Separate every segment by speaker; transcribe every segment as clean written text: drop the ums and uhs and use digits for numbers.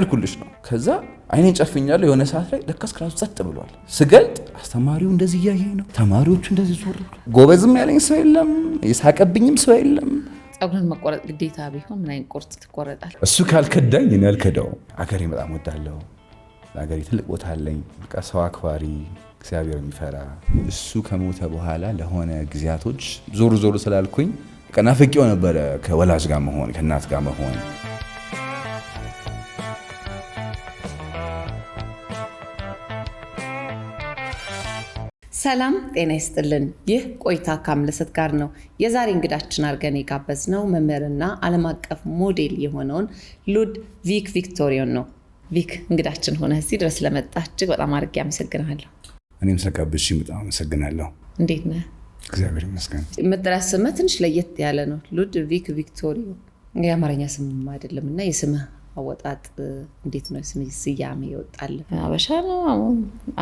Speaker 1: እየሰቀልኩልሽ ነው። ከዛ አይኔን ጨፍኛለሁ። የሆነ ሰዓት ላይ ለካስ ክላሱ ጸጥ ብሏል። ስገልጥ አስተማሪው እንደዚህ እያየኝ ነው፣ ተማሪዎቹ እንደዚህ ዞር ብሎ፣ ጎበዝም ያለኝ ሰው የለም፣ የሳቀብኝም ሰው የለም።
Speaker 2: ጸጉርን መቆረጥ ግዴታ ቢሆን ምን አይነት ቁርጥ ትቆረጣል?
Speaker 1: እሱ ካልከዳኝ እኔ አልከዳውም። አገሬን በጣም ወዳለሁ። ለአገሬ ትልቅ ቦታ አለኝ። በቃ ሰው አክባሪ፣ እግዚአብሔር የሚፈራ። እሱ ከሞተ በኋላ ለሆነ ጊዜያቶች ዞር ዞር ስላልኩኝ ናፍቄው ነበረ ከወላጅ ጋር መሆን፣ ከእናት ጋር መሆን።
Speaker 2: ሰላም ጤና ይስጥልን። ይህ ቆይታ ከአምለሰት ጋር ነው። የዛሬ እንግዳችን አድርገን የጋበዝነው መምህርና ዓለም አቀፍ ሞዴል የሆነውን ሉድቪክ ቪክቶሪዮን ነው። ቪክ እንግዳችን ሆነ እዚህ ድረስ ስለመጣ እጅግ በጣም አድርጌ አመሰግናለሁ።
Speaker 1: እኔም ስለጋበዝሽኝ በጣም አመሰግናለሁ።
Speaker 2: እንዴት ነህ?
Speaker 1: እግዚአብሔር ይመስገን።
Speaker 2: መጠሪያ ስምህ ትንሽ ለየት ያለ ነው። ሉድቪክ ቪክቶሪዮ የአማርኛ ስም አይደለም እና የስምህ አወጣጥ እንዴት ነው? ስያሜ ይወጣል? አበሻ ነው?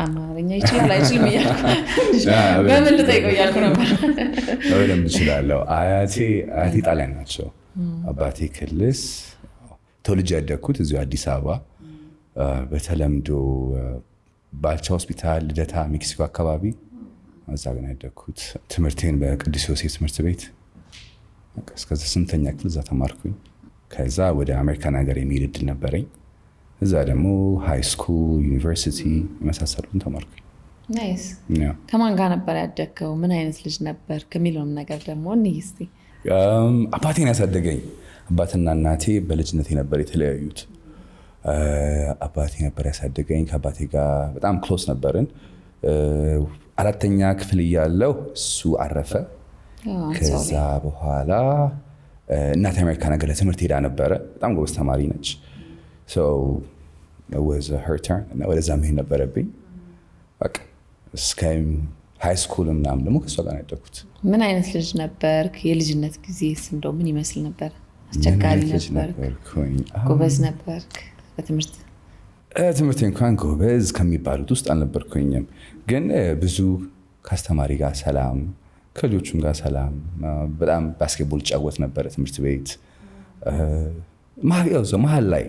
Speaker 2: አማርኛ ይችላል አይችልም እያልኩ በምን ልጠይቀው እያልኩ ነበር።
Speaker 1: በደንብ እችላለሁ። አያቴ ጣሊያን ናቸው። አባቴ ክልስ። ተወልጄ ያደግኩት እዚሁ አዲስ አበባ በተለምዶ ባልቻ ሆስፒታል ልደታ ሜክሲኮ አካባቢ እዛ ግን ያደግኩት። ትምህርቴን በቅዱስ ዮሴፍ ትምህርት ቤት እስከ 8ኛ ክፍል እዛ ተማርኩኝ። ከዛ ወደ አሜሪካን ሀገር የሚሄድ እድል ነበረኝ። እዛ ደግሞ ሃይ ስኩል፣ ዩኒቨርሲቲ የመሳሰሉትን ተማርኩኝ።
Speaker 2: ናይስ። ከማን ጋር ነበር ያደግከው? ምን አይነት ልጅ ነበር ከሚለውም ነገር ደግሞ እንይስቲ።
Speaker 1: አባቴን ያሳደገኝ። አባትና እናቴ በልጅነቴ ነበር የተለያዩት። አባቴ ነበር ያሳደገኝ። ከአባቴ ጋር በጣም ክሎስ ነበርን። 4ኛ ክፍል እያለሁ እሱ አረፈ። ከዛ በኋላ እናቴ አሜሪካን ሀገር ለትምህርት ሄዳ ነበረ። በጣም ጎበዝ ተማሪ ነች። እና ወደዛ መሄድ ነበረብኝ። በቃ እስከ ሃይ ስኩል ምናምን ደግሞ ከእሷ ጋር ያደግኩት።
Speaker 2: ምን አይነት ልጅ ነበርክ? የልጅነት ጊዜ እንደው ምን ይመስል ነበር? አስቸጋሪ ነበርክ? ጎበዝ ነበርክ?
Speaker 1: ትምህርት እንኳን ጎበዝ ከሚባሉት ውስጥ አልነበርኩኝም፣ ግን ብዙ ከአስተማሪ ጋር ሰላም፣ ከልጆቹም ጋር ሰላም። በጣም ባስኬትቦል ጫወት ነበረ ትምህርት ቤት። መሀል ላይ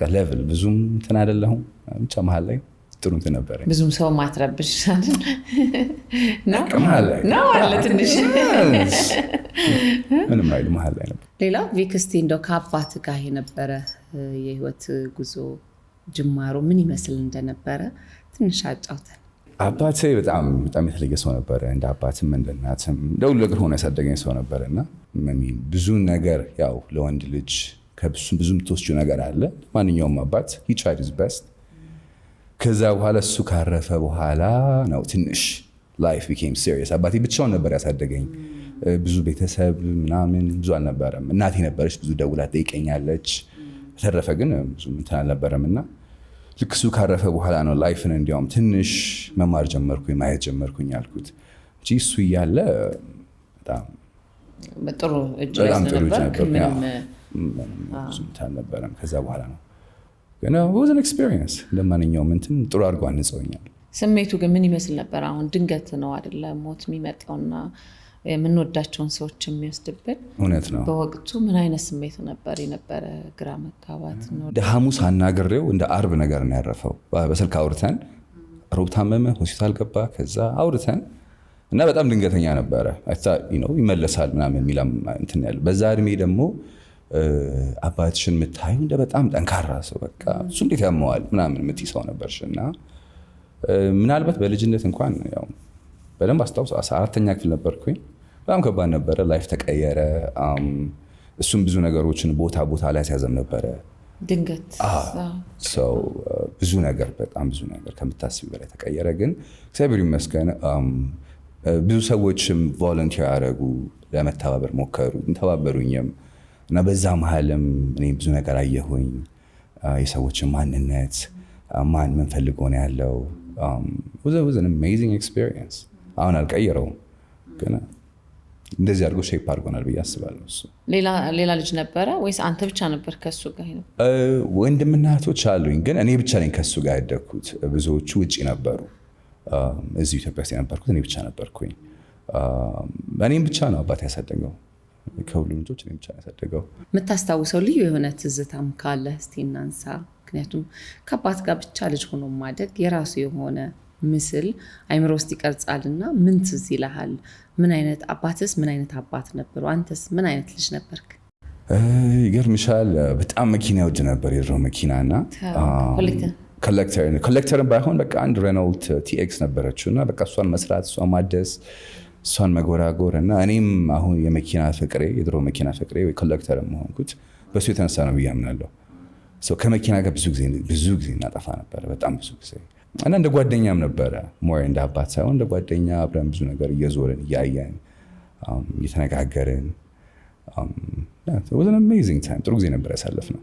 Speaker 1: ሌቭል ብዙም እንትን አይደለሁም፣ ብቻ መሀል ላይ ጥሩ እንትን ነበረ።
Speaker 2: ብዙም ሰው ማትረብሽ
Speaker 1: ነው
Speaker 2: አለ ትንሽ
Speaker 1: ምንም አይሉ መሀል ላይ ነበር።
Speaker 2: ሌላው ቪክ እስቲ እንደው ከአባት ጋር የነበረ የህይወት ጉዞ ጅማሮ ምን ይመስል እንደነበረ ትንሽ አጫውተን።
Speaker 1: አባቴ በጣም የተለየ ሰው ነበረ። እንደ አባትም እንደ እናትም እንደ ሁሉ ነገር ሆኖ ያሳደገኝ ሰው ነበረ እና ብዙ ነገር ያው ለወንድ ልጅ ብዙ የምትወስጂው ነገር አለ። ማንኛውም አባት he tried his best። ከዛ በኋላ እሱ ካረፈ በኋላ ነው ትንሽ life became serious። አባቴ ብቻውን ነበር ያሳደገኝ። ብዙ ቤተሰብ ምናምን ብዙ አልነበረም። እናቴ ነበረች ብዙ ደውላ ትጠይቀኛለች። በተረፈ ግን ብዙ እንትን አልነበረም እና ልክ እሱ ካረፈ በኋላ ነው ላይፍን እንዲያውም ትንሽ መማር ጀመርኩኝ፣ ማየት ጀመርኩኝ ያልኩት እንጂ እሱ እያለ በጣም
Speaker 2: ጥሩ እጅ
Speaker 1: ነበር። ብዙ እንትን አልነበረም። ከዛ በኋላ ነው ግን was an experience። ለማንኛውም እንትን ጥሩ አድርጎ አንጸውኛል።
Speaker 2: ስሜቱ ግን ምን ይመስል ነበር? አሁን ድንገት ነው አይደለ ሞት የሚመጣውና የምንወዳቸውን ሰዎች የሚወስድብን።
Speaker 1: እውነት ነው።
Speaker 2: በወቅቱ ምን አይነት ስሜት ነበር የነበረ? ግራ መጋባት ነው።
Speaker 1: እንደ ሐሙስ አናግሬው እንደ አርብ ነገር ነው ያረፈው። በስልክ አውርተን ሮብ ታመመ፣ ሆስፒታል ገባ። ከዛ አውርተን እና በጣም ድንገተኛ ነበረ። ይመለሳል ምናምን የሚላም እንትን ያለው። በዛ እድሜ ደግሞ አባትሽን የምታዩ እንደ በጣም ጠንካራ ሰው፣ በቃ እሱ እንዴት ያመዋል ምናምን የምትይ ሰው ነበርሽ እና ምናልባት በልጅነት እንኳን ያው በደንብ አስታውስ 4ኛ ክፍል ነበርኩኝ። በጣም ከባድ ነበረ። ላይፍ ተቀየረ። እሱም ብዙ ነገሮችን ቦታ ላይ ሲያዘም ነበረ
Speaker 2: ድንገት።
Speaker 1: ብዙ ነገር በጣም ብዙ ነገር ከምታስቢ በላይ ተቀየረ። ግን እግዚአብሔር ይመስገን ብዙ ሰዎችም ቮለንቲር ያደረጉ ለመተባበር ሞከሩ፣ ተባበሩኝም እና በዛ መሀልም እኔ ብዙ ነገር አየሁኝ። የሰዎችን ማንነት ማን ምን ፈልጎ ነው ያለው። was an amazing experience። አሁን አልቀየረውም፣ ግን እንደዚህ አድርጎ ሼፕ አድርጎናል ብዬ አስባለሁ። እሱ
Speaker 2: ሌላ ልጅ ነበረ ወይስ አንተ ብቻ ነበር ከሱ ጋር?
Speaker 1: ወንድምና እህቶች አሉኝ፣ ግን እኔ ብቻ ነኝ ከሱ ጋር ያደግኩት። ብዙዎቹ ውጭ ነበሩ። እዚሁ ኢትዮጵያ ውስጥ የነበርኩት እኔ ብቻ ነበርኩኝ። እኔም ብቻ ነው አባት ያሳደገው። ከሁሉም ልጆች እኔ ብቻ ያሳደገው።
Speaker 2: የምታስታውሰው ልዩ የሆነ ትዝታም ካለ እስቲ እናንሳ። ምክንያቱም ከአባት ጋር ብቻ ልጅ ሆኖ ማደግ የራሱ የሆነ ምስል አይምሮ ውስጥ ይቀርጻልና ምን ትዝ ይልሃል? ምን አይነት አባትስ ምን አይነት አባት ነበሩ? አንተስ ምን አይነት ልጅ ነበርክ?
Speaker 1: ይገርምሻል በጣም መኪና ይወድ ነበር። የድሮ መኪናና ኮሌክተርን ባይሆን በቃ አንድ ሬኖልት ቲኤክስ ነበረችው እና በቃ እሷን መስራት፣ እሷን ማደስ፣ እሷን መጎራጎር እና እኔም አሁን የመኪና ፍቅሬ የድሮ መኪና ፍቅሬ ወይ ኮሌክተር መሆንኩት በሱ የተነሳ ነው ብዬ አምናለሁ። ከመኪና ጋር ብዙ ጊዜ እናጠፋ ነበረ፣ በጣም ብዙ ጊዜ እና እንደ ጓደኛም ነበረ። ሞር እንደ አባት ሳይሆን እንደ ጓደኛ አብረን ብዙ ነገር እየዞርን እያየን እየተነጋገርን አሜዚንግ ታይም ጥሩ ጊዜ ነበር ያሳለፍነው።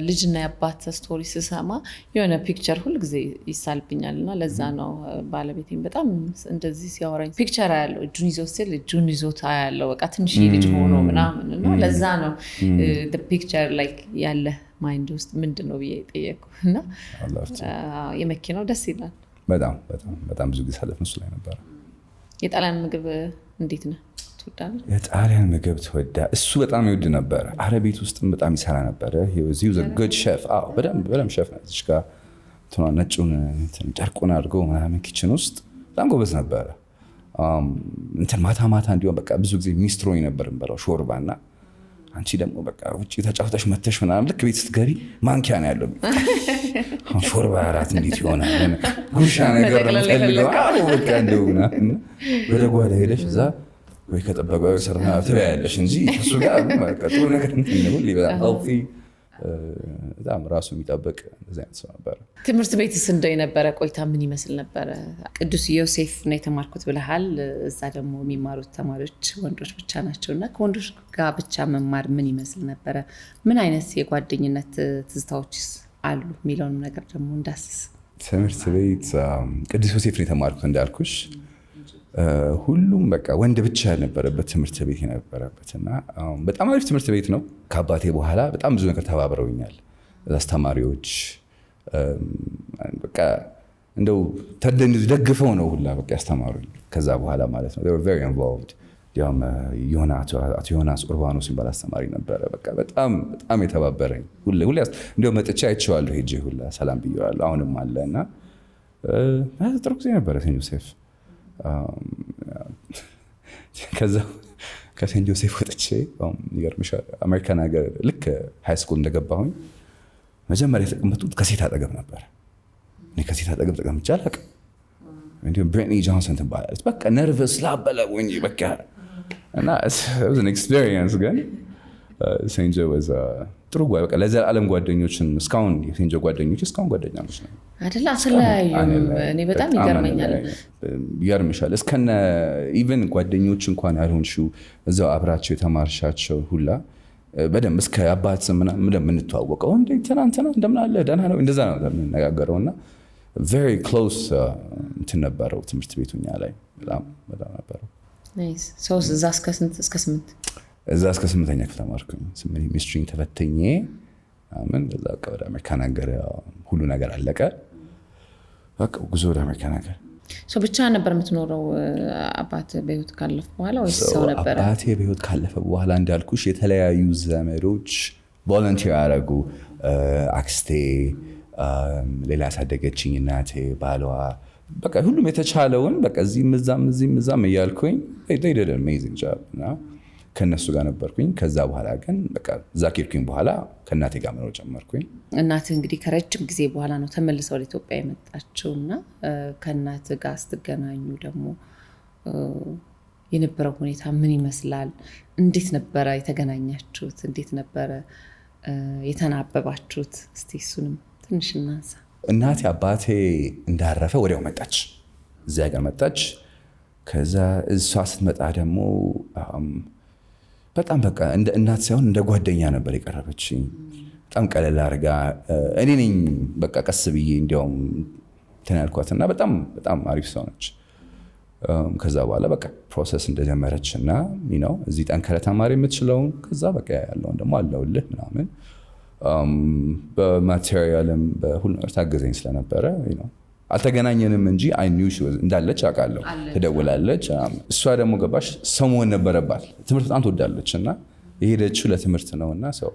Speaker 2: ልጅና የአባት ስቶሪ ስሰማ የሆነ ፒክቸር ሁል ጊዜ ይሳልብኛል እና ለዛ ነው ባለቤቴም በጣም እንደዚህ ሲያወራኝ ፒክቸር ያለው እጁን ይዞ ስል እጁን ይዞታ ያለው በቃ ትንሽ ልጅ ሆኖ ምናምን እና ለዛ ነው ፒክቸር ላይክ ያለ ማይንድ ውስጥ ምንድን ነው ብዬ ጠየቅኩ እና የመኪናው ደስ ይላል። በጣም ብዙ ጊዜ ሳለፍን እሱ ላይ ነበረ። የጣሊያን ምግብ እንዴት ነው?
Speaker 1: የጣሊያን ምግብ ተወዳ እሱ በጣም ይወድ ነበረ። አረቤት ውስጥም በጣም ይሰራ ነበረ። በደንብ ሼፍ ነች ጋር ነጩን ጨርቁን አድርጎ ምናምን ኪችን ውስጥ በጣም ጎበዝ ነበረ። ማታ እንዲሆን በቃ ብዙ ጊዜ ሚስትሮኝ ነበር እንበላው ሾርባ እና አንቺ ደግሞ በቃ ውጭ ተጫውተሽ መተሽ ምናምን ልክ ቤት ስትገቢ ማንኪያ ነው ያለው። ሾርባ እራት እንዴት ይሆናል? ጉርሻ ነገር ለምፈልገው በቃ እንደው ምናምን ወደ ጓዳ ሄደሽ እዛ ወይ ከጠበቀው ሰርና ትበያለሽ እንጂ እሱ ጋር ጥሩ ነገር በጣም ራሱ የሚጠብቅ እንደዚህ አይነት ሰው ነበር።
Speaker 2: ትምህርት ቤትስ እንደው የነበረ ቆይታ ምን ይመስል ነበረ? ቅዱስ ዮሴፍ ነው የተማርኩት ብለሃል። እዛ ደግሞ የሚማሩት ተማሪዎች ወንዶች ብቻ ናቸው እና ከወንዶች ጋር ብቻ መማር ምን ይመስል ነበረ? ምን አይነት የጓደኝነት ትዝታዎችስ አሉ የሚለውን ነገር ደግሞ እንዳስስ።
Speaker 1: ትምህርት ቤት ቅዱስ ዮሴፍ ነው የተማርኩት እንዳልኩሽ። ሁሉም በቃ ወንድ ብቻ ያልነበረበት ትምህርት ቤት የነበረበት እና በጣም አሪፍ ትምህርት ቤት ነው። ከአባቴ በኋላ በጣም ብዙ ነገር ተባብረውኛል አስተማሪዎች። በቃ እንደው ደግፈው ነው ሁላ በቃ ያስተማሩኝ። ከዛ በኋላ ማለት ነው they were very involved። ያም አቶ ዮናስ ኡርባኖስ የሚባል አስተማሪ ነበረ። በቃ በጣም የተባበረኝ ሁሌ እንደው መጥቻ አይቼዋለሁ፣ ሄጄ ሁላ ሰላም ብዬዋለሁ። አሁንም አለ እና ጥሩ ጊዜ ነበረ ሴንት ጆሴፍ። ከዛ ከሴንት ጆሴፍ ወጥቼ ይገርምሻል አሜሪካን ሀገር ልክ ሃይ ስኩል እንደገባሁኝ መጀመሪያ የተቀመጡት ከሴት አጠገብ ነበር። እኔ ከሴት አጠገብ ተቀምጬ አላውቅም። እንዲሁም ብሪትኒ ጆንሰን ትባላለች። በቃ ነርቨስ ላበለውኝ በቃ እና it was an experience ግን ሴንት ጆ was ጥሩ በቃ ለዘላለም ጓደኞችን እስካሁን የሴንት ጆ ጓደኞች እስካሁን ጓደኛሞች ነው
Speaker 2: አይደል? አትለያዩም። እኔ በጣም
Speaker 1: ይገርምሻል እስከነ ኢቨን ጓደኞች እንኳን ያልሆንሽው እዛው አብራቸው የተማርሻቸው ሁላ በደንብ እስከ አባት ስም ምናምን የምንተዋወቀው ትናንትና እንደምን አለ ደህና ነው እንደዛ ነው የምንነጋገረው እና very close እንትን ነበረው ትምህርት ቤቱኛ ላይ በጣም ነበረው።
Speaker 2: ናይስ። ሶ እዛ እስከ 8
Speaker 1: እዛ እስከ 8ኛ ክፍል ተማርኩኝ። ሚስትሪን ተፈተኜ አሁን እዛ ወደ አሜሪካን ሀገር ሁሉ ነገር አለቀ። በቃ ጉዞ ወደ አሜሪካን ሀገር።
Speaker 2: ብቻ ነበር የምትኖረው አባት በህይወት ካለፈ በኋላ ወይስ ሰው ነበር?
Speaker 1: አባቴ በህይወት ካለፈ በኋላ እንዳልኩሽ የተለያዩ ዘመዶች ቮለንቲር ያደረጉ አክስቴ፣ ሌላ ያሳደገችኝ እናቴ፣ ባሏ በቃ ሁሉም የተቻለውን በቃ እዚህም እዛም እያልኩኝ they did an amazing job ነው። ከነሱ ጋር ነበርኩኝ። ከዛ በኋላ ግን በቃ እዛ ከሄድኩኝ በኋላ ከእናቴ ጋር መኖር ጀመርኩኝ።
Speaker 2: እናት እንግዲህ ከረጅም ጊዜ በኋላ ነው ተመልሰው ወደ ኢትዮጵያ የመጣችውና ከእናት ጋር ስትገናኙ ደግሞ የነበረው ሁኔታ ምን ይመስላል? እንዴት ነበረ የተገናኛችሁት? እንዴት ነበረ የተናበባችሁት? እስቲ እሱንም ትንሽ እናንሳ።
Speaker 1: እናቴ አባቴ እንዳረፈ ወዲያው መጣች፣ እዚያ ሀገር መጣች። ከዛ እሷ ስትመጣ ደግሞ በጣም በቃ እንደ እናት ሳይሆን እንደ ጓደኛ ነበር የቀረበችኝ። በጣም ቀለል አድርጋ እኔ ነኝ በቃ ቀስ ብዬ እንዲያውም እንትን ያልኳትና በጣም አሪፍ ሰው ነች። ከዛ በኋላ በቃ ፕሮሰስ እንደጀመረች እና እዚህ ጠንከረ ተማሪ የምትችለውን ከዛ በቃ ያለውን ደግሞ አለውልህ ምናምን በማቴሪያልም በሁሉ ነገር ታገዘኝ ስለነበረ አልተገናኘንም እንጂ አይ ኒው ሺ እንዳለች አውቃለሁ። ትደውላለች። እሷ ደግሞ ገባሽ ሰው መሆን ነበረባት። ትምህርት በጣም ትወዳለች እና የሄደችው ለትምህርት ነውና ሰው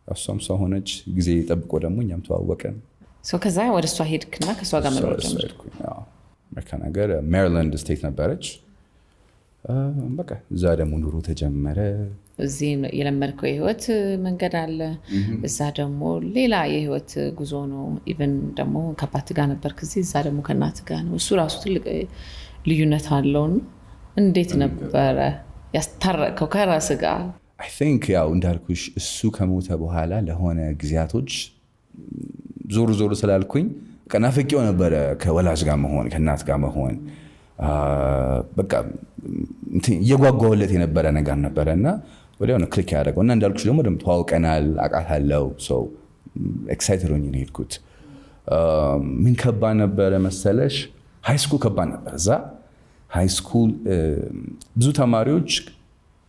Speaker 1: እሷም ሰው ሆነች። ጊዜ ጠብቆ ደግሞ እኛም ተዋወቀን።
Speaker 2: ከዛ ወደ እሷ ሄድክና ከእሷ ጋር መኖር ጀመርክ?
Speaker 1: አሜሪካን ሀገር ሜሪላንድ ስቴት ነበረች። በቃ እዛ ደግሞ ኑሮ ተጀመረ።
Speaker 2: እዚህ የለመድከው የህይወት መንገድ አለ፣ እዛ ደግሞ ሌላ የህይወት ጉዞ ነው። ኢቨን ደግሞ ከአባት ጋር ነበርክ እዚህ፣ እዛ ደግሞ ከእናት ጋር ነው። እሱ ራሱ ትልቅ ልዩነት አለውን። እንዴት ነበረ ያስታረቅከው ከራስ ጋር?
Speaker 1: አይ ቲንክ ያው እንዳልኩሽ እሱ ከሞተ በኋላ ለሆነ ጊዜያቶች ዞር ስላልኩኝ ናፍቄው ነበረ ከወላጅ ጋር መሆን፣ ከእናት ጋር መሆን። በቃ እየጓጓሁለት የነበረ ነገር ነበረ እና ወዲያው ነው ክሊክ ያደረገው። እና እንዳልኩሽ ደግሞ ተዋውቀናል፣ አውቃታለሁ። ሰው ኤክሳይትድ ሆኜ ነው የሄድኩት። ምን ከባድ ነበረ መሰለሽ? ሃይስኩል ከባድ ነበር። እዛ ሃይስኩል ብዙ ተማሪዎች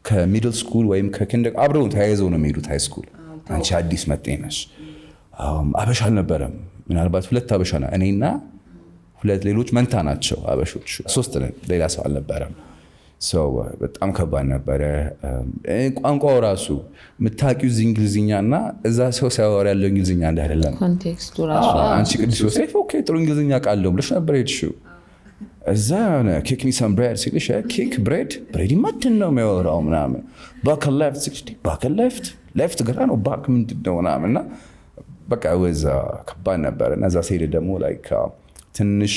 Speaker 1: ከሚድል ስኩል ወይም ከኪንደር አብረው ተያይዘው ነው የሚሄዱት ሃይስኩል። አንቺ አዲስ መጤ ነሽ። አበሻ አልነበረም። ምናልባት 2 አበሻ ነው፣ እኔና 2 ሌሎች መንታ ናቸው አበሾች። 3 ነን፣ ሌላ ሰው አልነበረም። በጣም ከባድ ነበረ። ቋንቋው ራሱ የምታውቂው እዚህ እንግሊዝኛ እና እዛ ሰው ሲያወራ ያለው እንግሊዝኛ አንድ አይደለም።
Speaker 2: ኮንቴክስቱ ራሱ
Speaker 1: አንቺ ቅዱስ ዮሴፍ ኦኬ ጥሩ እንግሊዝኛ ቃለው ብለሽ ነበር ሄድሽው። እዛ ኬክ ሚ ሰም ብሬድ ሲልሽ ኬክ ብሬድ ምንድን ነው የሚያወራው ምናምን። ባክ ሌፍት ሲልሽ ባክ ሌፍት ግራ ነው ባክ ምንድን ነው ምናምን። እና በቃ ወዛ ከባድ ነበር። እና እዛ ሲሄድ ደግሞ ላይክ ትንሽ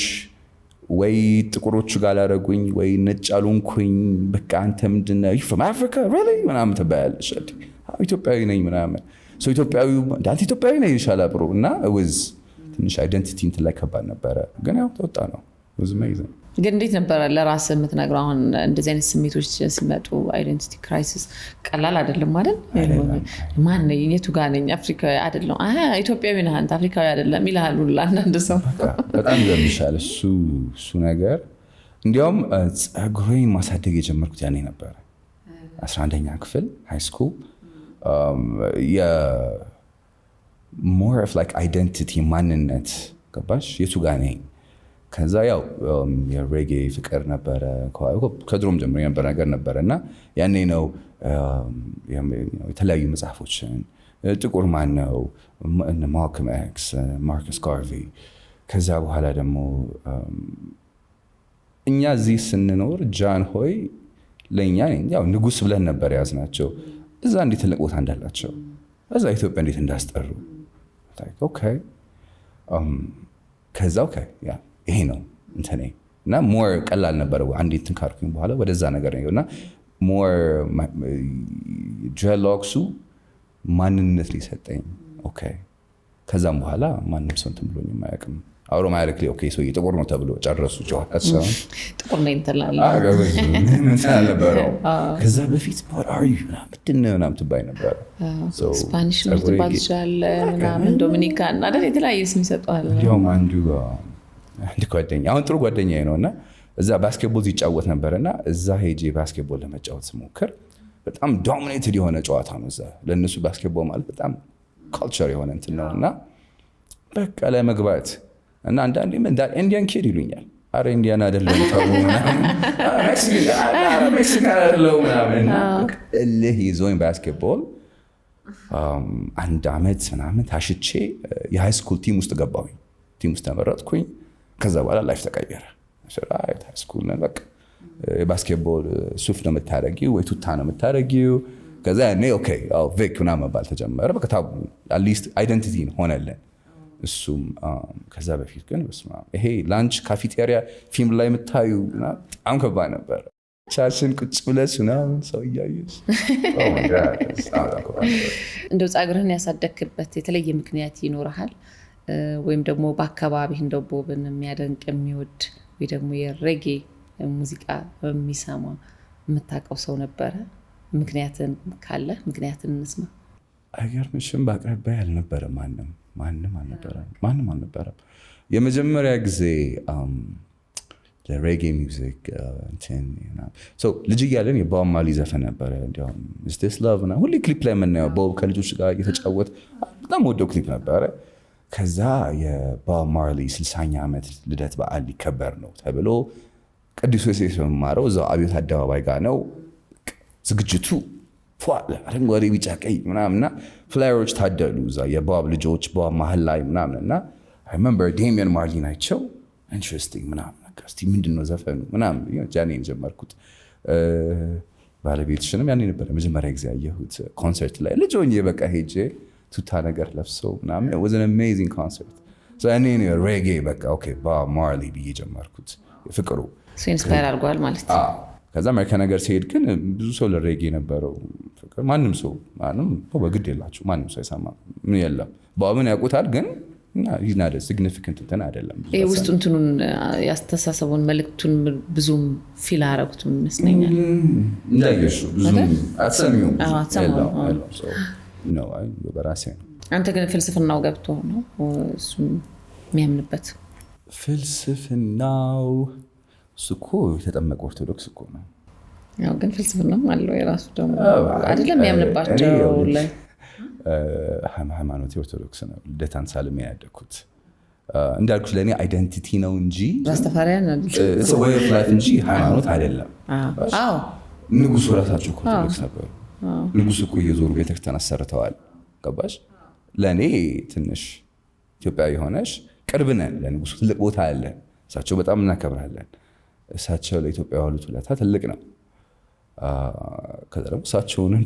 Speaker 1: ወይ ጥቁሮቹ ጋር ላደረጉኝ ወይ ነጭ አልሆንኩኝ። በቃ አንተ ምንድን ነው you from Africa really ምናምን ትባያለሽ። ኢትዮጵያዊ ነኝ ምናምን። ኢትዮጵያዊ እንዳንተ ኢትዮጵያዊ ነኝ ይሻላል ብሮ። እና ትንሽ አይደንቲቲ እንትን ላይ ከባድ ነበረ፣ ግን ያው ተወጣ ነው። it was amazing።
Speaker 2: ግን እንዴት ነበረ ለራስህ የምትነግረው? አሁን እንደዚህ አይነት ስሜቶች ሲመጡ አይደንቲቲ ክራይሲስ ቀላል አይደለም አይደል? ማን ነኝ? የቱ ጋር ነኝ? አፍሪካዊ አይደለም፣ ኢትዮጵያዊ ነህ አንተ፣ አፍሪካዊ አይደለም ይላሉ አንዳንድ ሰው።
Speaker 1: በጣም ይገርምሻል እሱ ነገር። እንዲያውም ፀጉሬን ማሳደግ የጀመርኩት ያኔ ነበረ 11ኛ ክፍል ሃይ ስኩል። more of like identity ማንነት ገባሽ? የቱ ጋር ነኝ? ከዛ ያው የሬጌ ፍቅር ነበረ፣ ከድሮም ጀምሮ የነበረ ነገር ነበረ። እና ያኔ ነው የተለያዩ መጽሐፎችን ጥቁር ማን ነው ማልኮም ኤክስ፣ ማርከስ ጋርቪ። ከዛ በኋላ ደግሞ እኛ እዚህ ስንኖር ጃን ሆይ ለእኛ ያው ንጉስ ብለን ነበር ያዝናቸው። እዛ እንዴት ትልቅ ቦታ እንዳላቸው፣ እዛ ኢትዮጵያ እንዴት እንዳስጠሩ። ኦኬ ከዛ ኦኬ ያ ይሄ ነው እንትኔ። እና ሞር ቀላል ነበረ አንዴ እንትን ካልኩኝ በኋላ ወደዛ ነገር ነው። እና ሞር ድሬድሎክሱ ማንነት ሊሰጠኝ። ኦኬ ከዛም በኋላ ማንም ሰው እንትን ብሎኝ አያውቅም። አውሮ ማያልክ ኦኬ ሰው ጥቁር ነው ተብሎ ጨረሱ። ጨዋታው
Speaker 2: ጥቁር ነው እንትላለ
Speaker 1: ምን ተነበረው? ከዛ በፊት what are you ምንድን ነው ትባይ ነበር።
Speaker 2: ስፓኒሽ ምትባል ይችላል ምናምን ዶሚኒካን አይደል? የተለያየ ስም ይሰጣል።
Speaker 1: ያው አንድ ጓደኛ አሁን ጥሩ ጓደኛዬ ነውና እዛ ባስኬትቦል ይጫወት ነበርና እዛ ሄጄ ባስኬትቦል ለመጫወት ስሞክር በጣም ዶሚኔትድ የሆነ ጨዋታ ነው። እዛ ለነሱ ባስኬትቦል ማለት በጣም ካልቸር የሆነ እንትን ነውና በቃ ለመግባት እና አንዳንዴ ኢንዲያን ኪድ ይሉኛል። አረ ኢንዲያን አይደለም ሜክሲካን አይደለም ምናምን። እልህ ይዞኝ ባስኬትቦል 1 ዓመት ምናምን ታሽቼ የሃይ ስኩል ቲም ውስጥ ገባሁኝ። ቲም ውስጥ ተመረጥኩኝ። ከዛ በኋላ ላይፍ ተቀየረ። ሃይ ስኩል ነን በቃ የባስኬትቦል ሱፍ ነው የምታደርጊው ወይ ቱታ ነው የምታደርጊው። ከዛ ያኔ ኦኬ ቬክ ምናምን መባል ተጀመረ። በቃ አትሊስት አይደንቲቲ ሆነልን። እሱም ከዛ በፊት ግን በስመ አብ ይሄ ላንች ካፌቴሪያ ፊልም ላይ የምታዩ በጣም ከባድ ነበር። ቻችን ቁጭ ብለሽ ምናምን ሰው እያየሽ
Speaker 2: እንደው ፀጉርህን ያሳደግክበት የተለየ ምክንያት ይኖርሃል? ወይም ደግሞ በአካባቢ እንደው ቦብን የሚያደንቅ የሚወድ ወይ ደግሞ የሬጌ ሙዚቃ የሚሰማ የምታውቀው ሰው ነበረ? ምክንያትን ካለ ምክንያትን እንስማ።
Speaker 1: አይገርምሽም? በአቅራቢያ አልነበረም። ማንም አልነበረም። የመጀመሪያ ጊዜ ለሬጌ ሚውዚክ ልጅ እያለን የቦብ ማርሊ ዘፈን ነበረ። እንዲያውም is this love እና ሁሌ ክሊፕ ላይ የምናየው ቦብ ከልጆች ጋር እየተጫወተ በጣም ወደው ክሊፕ ነበረ። ከዛ የቦብ ማርሊ 60ኛ ዓመት ልደት በዓል ሊከበር ነው ተብሎ ቅዱስ ዮሴፍ የምማረው እዛው አብዮት አደባባይ ጋር ነው ዝግጅቱ። አረንጓዴ ቢጫ ቀይ ምናምንና ፍላየሮች ታደሉ እዛ የባብ ልጆች ባብ መሀል ላይ ምናምንና I remember ዴሚየን ማርሊን አይቸው ኢንትረስቲንግ ምናምን እስቲ ምንድነው ዘፈኑ ምናምን ጃኔን ጀመርኩት። ባለቤትሽንም ያኔ ነበር መጀመሪያ ጊዜ ያየሁት ኮንሰርት ላይ ልጅ ሆኜ በቃ ሄጄ ቱታ ነገር ለብሰው ምናምን it was an amazing concert so እኔ ሬጌ በቃ ኦኬ ባብ ማርሊ ብዬ ጀመርኩት ፍቅሩ
Speaker 2: ኢንስፓየር አድርጓል ማለት ነው።
Speaker 1: ከዛ አሜሪካ ነገር ሲሄድ ግን ብዙ ሰው ለሬጌ ነበረው ፍቅር ማንም ሰው በግድ የላቸው ማንም ሰው አይሰማም ምን የለም ባብን ያውቁታል ግን ይናደ ሲግኒፊካንት እንትን አይደለም።
Speaker 2: ውስጡ እንትኑን ያስተሳሰቡን መልእክቱን ብዙም ፊል አረጉትም ይመስለኛል።
Speaker 1: እንዳይሽ ብዙም አትሰሚውም ነው አይ በራሴ ነው።
Speaker 2: አንተ ግን ፍልስፍናው ገብቶ ነው እሱ የሚያምንበት
Speaker 1: ፍልስፍናው እኮ የተጠመቀ ኦርቶዶክስ እኮ ነው።
Speaker 2: ያው ግን ፍልስፍናም አለው የራሱ ደግሞ አይደለም የሚያምንባቸው ላይ
Speaker 1: ሃይማኖት ኦርቶዶክስ ነው። ልደታን ሳልሜ ያደኩት እንዳልኩሽ ለእኔ አይደንቲቲ ነው እንጂ
Speaker 2: ራስተፋሪያን
Speaker 1: ወይ ላይፍ እንጂ ሃይማኖት አይደለም። ንጉሱ ራሳቸው ኦርቶዶክስ ነበሩ። ንጉሱ እኮ እየዞሩ ቤተክርስቲያን አሰርተዋል። ገባሽ? ለእኔ ትንሽ ኢትዮጵያዊ ሆነሽ ቅርብ ነን። ለንጉሱ ትልቅ ቦታ አለ። እሳቸው በጣም እናከብራለን። እሳቸው ለኢትዮጵያ ያሉት ውለታ ትልቅ ነው። ከዛ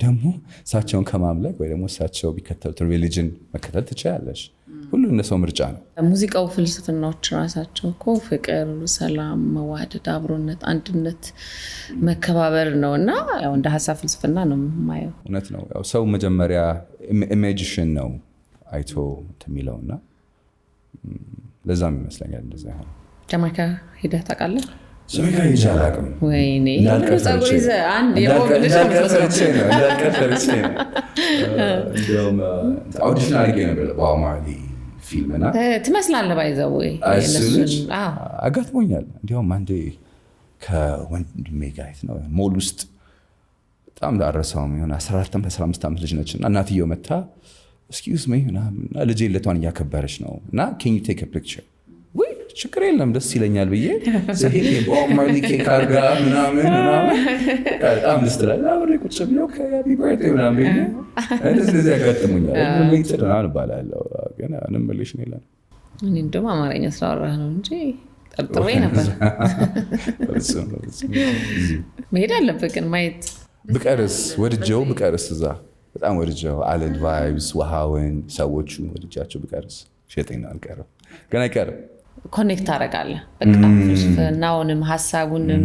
Speaker 1: ደግሞ እሳቸውን ከማምለክ ወይ ደግሞ እሳቸው ቢከተሉት ሪሊጅን መከተል ትችላለሽ። ሁሉ እንደሰው ምርጫ ነው።
Speaker 2: ሙዚቃው ፍልስፍናዎች ራሳቸው እኮ ፍቅር፣ ሰላም፣ መዋደድ፣ አብሮነት፣ አንድነት፣ መከባበር ነው እና ያው እንደ ሀሳብ ፍልስፍና ነው የማየው።
Speaker 1: እውነት ነው። ያው ሰው መጀመሪያ ኢሜጂሽን ነው አይቶ የሚለውና ለዛም ይመስለኛል እንደዛ ይሆን።
Speaker 2: ጀማይካ ሄደህ ታውቃለህ?
Speaker 1: ጀማይካ ሄጄ አላውቅም።
Speaker 2: ወይኔ
Speaker 1: እንዳልቀርቼ ነው እንዲያውም አውዲሽን አድርጌ ነበር በቦብ ማርሊ ፊልምና
Speaker 2: ትመስላለህ ባይዘው
Speaker 1: አጋጥሞኛል። እንዲያውም አንዴ ከወንድሜ ጋር ነው ሞል ውስጥ በጣም ዳረሰውም የሆነ 14-15 ዓመት ልጅ ነች እና እናትየው መታ excuse me እና ልጄ ለቷን እያከበረች ነው እና can you take a picture ወይ ችግር የለም ደስ ይለኛል ብዬ ዘሄድ ቦብ ማርሊ ኬክ አድርጋ ምናምን በጣም ደስ ትላለች። አብሬ ቁጭ ብዬ ሃፒ በርዝዴይ ምናምን ብዬ እንደዚህ ያጋጥሙኛል። ሪሌትድ ምናምን እባላለሁ ግን ምንም ሪሌሽን የለም።
Speaker 2: እኔ እንደውም አማርኛ ስላወራህ ነው እንጂ ጠርጥሬ ነበር። መሄድ አለብህ ግን ማየት
Speaker 1: ብቀርስ ወድጀው ብቀርስ እዛ በጣም ወድጀው አለንድ ቫይብስ ውሃውን ሰዎቹን ወድጃቸው ብቀርስ ሸጠኝ ነው አልቀርም ግን አይቀርም።
Speaker 2: ኮኔክት አደርጋለህ በቃ ፍልስፍናውንም ሀሳቡንም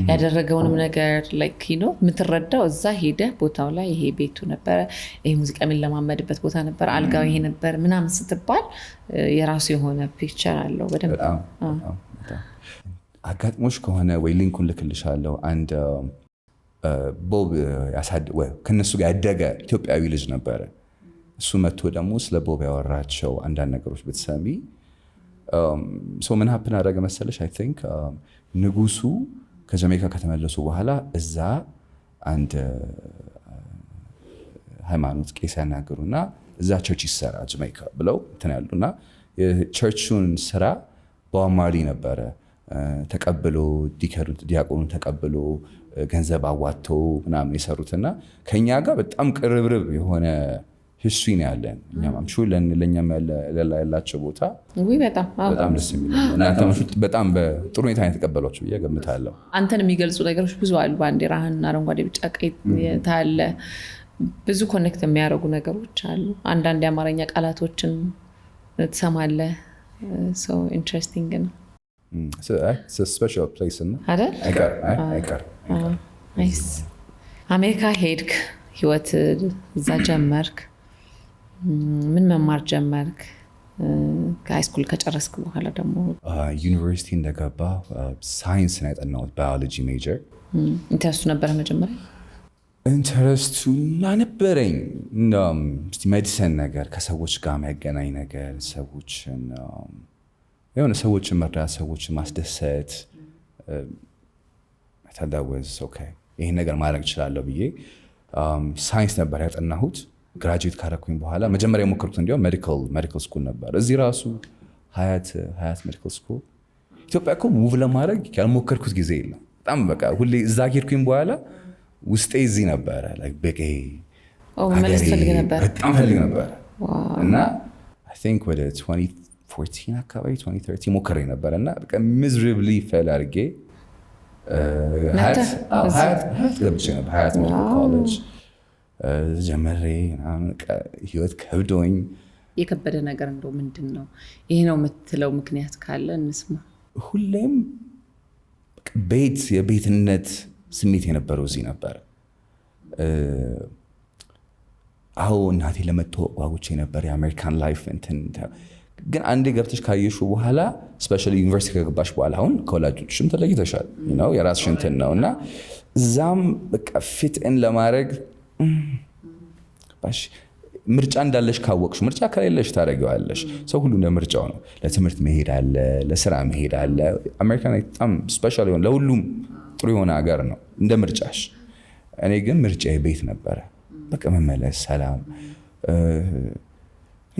Speaker 2: ያደረገውንም ነገር ላይክ ነው የምትረዳው። እዛ ሄደህ ቦታው ላይ ይሄ ቤቱ ነበረ፣ ይሄ ሙዚቃ የሚለማመድበት ቦታ ነበር፣ አልጋው ይሄ ነበር ምናምን ስትባል የራሱ የሆነ ፒክቸር አለው በደንብ።
Speaker 1: አጋጥሞሽ ከሆነ ወይ ሊንኩን ልክልሻለሁ። አንድ ቦብ ከነሱ ጋር ያደገ ኢትዮጵያዊ ልጅ ነበረ። እሱ መጥቶ ደግሞ ስለ ቦብ ያወራቸው አንዳንድ ነገሮች ብትሰሚ ምን ሀፕን አደረገ መሰለሽ? አይ ቲንክ ንጉሱ ከጀሜይካ ከተመለሱ በኋላ እዛ አንድ ሃይማኖት ቄስ ያናገሩና እዛ ቸርች ይሰራ ጀሜይካ ብለው እንትን ያሉና የቸርቹን ስራ ቦብ ማርሊ ነበረ ተቀብሎ ዲያቆኑን ተቀብሎ ገንዘብ አዋጥቶ ምናምን የሰሩትና ከኛ ጋር በጣም ቅርብርብ የሆነ ሂስትሪ ነው ያለን። እኛም አምሹ ለኛም ያላቸው ቦታ በጣም ደስ የሚል እናንተ በጣም በጥሩ ሁኔታ የተቀበሏቸው ብዬ ገምታለሁ።
Speaker 2: አንተን የሚገልጹ ነገሮች ብዙ አሉ። ባንዲራህን አረንጓዴ፣ ቢጫ፣ ቀይ ታለ ብዙ ኮኔክት የሚያደርጉ ነገሮች አሉ። አንዳንድ የአማርኛ ቃላቶችን ትሰማለህ። ሶ ኢንትረስቲንግ ነው።
Speaker 1: It's a special place
Speaker 2: አይደል? ናይስ። አሜሪካ ሄድክ፣ ህይወት እዛ ጀመርክ። ምን መማር ጀመርክ? ከሃይስኩል ከጨረስክ በኋላ ደግሞ
Speaker 1: ዩኒቨርሲቲ እንደገባ ሳይንስ ነው ያጠናሁት፣ ባዮሎጂ ሜጀር።
Speaker 2: ኢንተረስቱ ነበረ መጀመሪያ?
Speaker 1: ኢንተረስቱ ነበረኝ። ሜዲሲን ነገር ከሰዎች ጋር የሚያገናኝ ነገር ሰዎችን የሆነ ሰዎችን መርዳት፣ ሰዎችን ማስደሰት ታዳወዝ ይህን ነገር ማድረግ እችላለሁ ብዬ ሳይንስ ነበር ያጠናሁት። ግራጁዌት ካረኩኝ በኋላ መጀመሪያ የሞከርኩት እንዲያውም ሜዲካል ስኩል ነበር። እዚህ ራሱ ሀያት ሜዲካል ስኩል። ኢትዮጵያ እኮ ሙቭ ለማድረግ ያልሞከርኩት ጊዜ የለም። በጣም በቃ ሁሌ እዛ ሄድኩኝ በኋላ ውስጤ እዚህ ነበረ በቃ
Speaker 2: መመለስ ፈልግ ነበር
Speaker 1: በጣም ፈልግ ነበር እና I think ወደ 2014 አካባቢ 2013 ሞክሬ ነበር እና በቃ miserably fail አድርጌ ሀያት ገብቼ ነበር ሀያት ሜዲካል ኮሌጅ ጀመሬ ህይወት ከብዶኝ
Speaker 2: የከበደ ነገር እንደው ምንድን ነው ይሄ ነው የምትለው ምክንያት ካለ እንስማ
Speaker 1: ሁሌም የቤትነት ስሜት የነበረው እዚህ ነበር እናቴ ለመተዋወቅ ጓጉቼ ነበር የአሜሪካን ላይፍ ግን አንዴ ገብተሽ ካየሹ በኋላ ስፔሻሊ ዩኒቨርሲቲ ከገባሽ በኋላ አሁን ከወላጆችሽም ተለይተሻል የራስሽ እንትን ነው እና እዛም በቃ ፊትን ለማድረግ ምርጫ እንዳለሽ ካወቅሽ ምርጫ ከሌለሽ ታደርጊዋለሽ ሰው ሁሉ ለምርጫው ነው ለትምህርት መሄድ አለ ለስራ መሄድ አለ አሜሪካን በጣም ስፔሻል የሆነ ለሁሉም ጥሩ የሆነ ሀገር ነው እንደ ምርጫሽ እኔ ግን ምርጫዬ ቤት ነበረ በቃ መመለስ ሰላም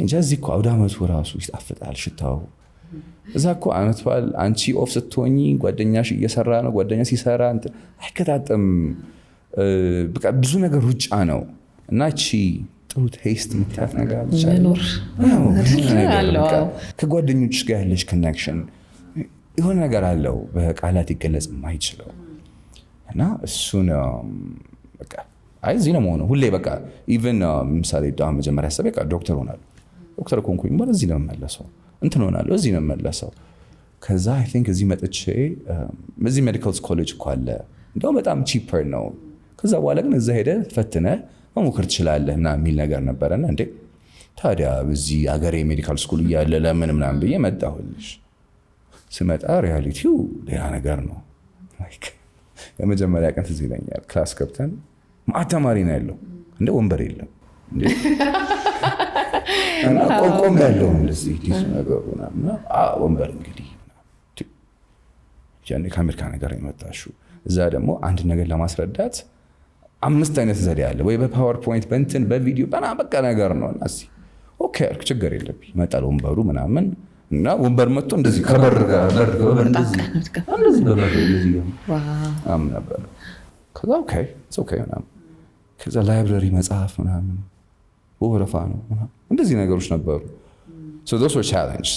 Speaker 1: እንጃ እዚህ እኮ አውደ ዓመቱ ራሱ ይጣፍጣል ሽታው እዛ እኮ ዓመት በዓል አንቺ ኦፍ ስትሆኚ ጓደኛሽ እየሰራ ነው ጓደኛ ሲሰራ አይከታጠም በቃ ብዙ ነገር ሩጫ ነው እና እቺ ጥሩ ቴስት የምትያት ነገር አለች ከጓደኞችሽ ጋር ያለሽ ኮኔክሽን የሆነ ነገር አለው በቃላት ይገለጽ የማይችለው እና እሱን በቃ እዚህ ነው መሆኑ ሁሌ በቃ ኢቨን ምሳሌ መጀመሪያ ያሰበ ዶክተር ሆናለሁ ዶክተር ኮንኩኝ ማለት እዚህ ነው የምመለሰው እንትን ሆናለሁ እዚህ ነው የምመለሰው ከዛ አይ ቲንክ እዚህ መጥቼ እዚህ ሜዲካል ኮሌጅ እኮ አለ እንደውም በጣም ቺፐር ነው ከዛ በኋላ ግን እዛ ሄደህ ፈትነህ መሞከር ትችላለህ እና የሚል ነገር ነበረና እንዴ ታዲያ በዚህ ሀገሬ ሜዲካል ስኩል እያለ ለምን ምናምን ብዬ መጣሁልሽ ስመጣ ሪያሊቲው ሌላ ነገር ነው የመጀመሪያ ቀን ትዝ ይለኛል ክላስ ገብተን ተማሪ ነው ያለው እንደ ወንበር የለም እንዴ እና ቆም ያለው እንደዚህ ዲስ ነገር ምናምን ወንበር እንግዲህ ያኔ ከአሜሪካ ነገር የመጣሽው እዛ ደግሞ አንድ ነገር ለማስረዳት 5 አይነት ዘዴ አለ ወይ በፓወርፖይንት በእንትን በቪዲዮ በቃ ነገር ነው እና ኦኬ አልኩ ችግር የለብኝ ይመጣል ወንበሩ ምናምን እና ወንበር መጥቶ እንደዚህ ከበር ጋር እንደዚህ በበር እንደዚህ ነበር ከዛ ኦኬ ምናምን ከዛ ላይብረሪ መጽሐፍ ምናምን ወረፋ ነው እንደዚህ ነገሮች ነበሩ so those were challenges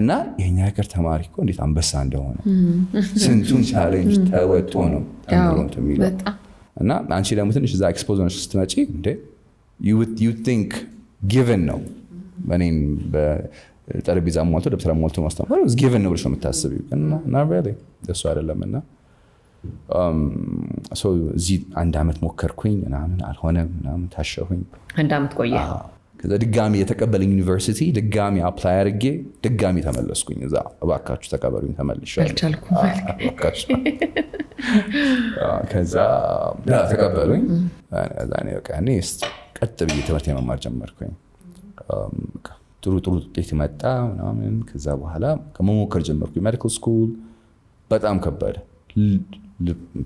Speaker 1: እና የኛ ሀገር ተማሪ እኮ እንዴት አንበሳ እንደሆነ ስንቱን ቻሌንጅ ተወጥቶ ነው ተምሮን ተሚለው እና አንቺ ደግሞ ትንሽ እዛ ኤክስፖዝ ሆነሽ ስትመጪ እንዴ you think given ነው እኔም በጠረጴዛ ሞልቶ ደብተር ሞልቶ ማስተማር was given ነው ብለሽ ነው የምታስቢው እና not really ደስ አይደለምና so እዚህ አንድ አመት ሞከርኩኝ ምናምን አልሆነም ምናምን ታሸሁኝ
Speaker 2: አንድ አመት ቆየ
Speaker 1: ከዛ ድጋሚ የተቀበለኝ ዩኒቨርሲቲ ድጋሚ አፕላይ አድርጌ ድጋሚ ተመለስኩኝ እዛ እባካችሁ ተቀበሉኝ ተመልሻለሁ
Speaker 2: አልቻልኩም
Speaker 1: እባካችሁ ከዛ ተቀበሉኝ እዛ ነው በቃ እኔ ቀጥ ብዬ ትምህርት መማር ጀመርኩኝ ጥሩ ውጤት መጣ ምናምን ከዛ በኋላ ከመሞከር ጀመርኩኝ ሜዲካል ስኩል በጣም ከበደ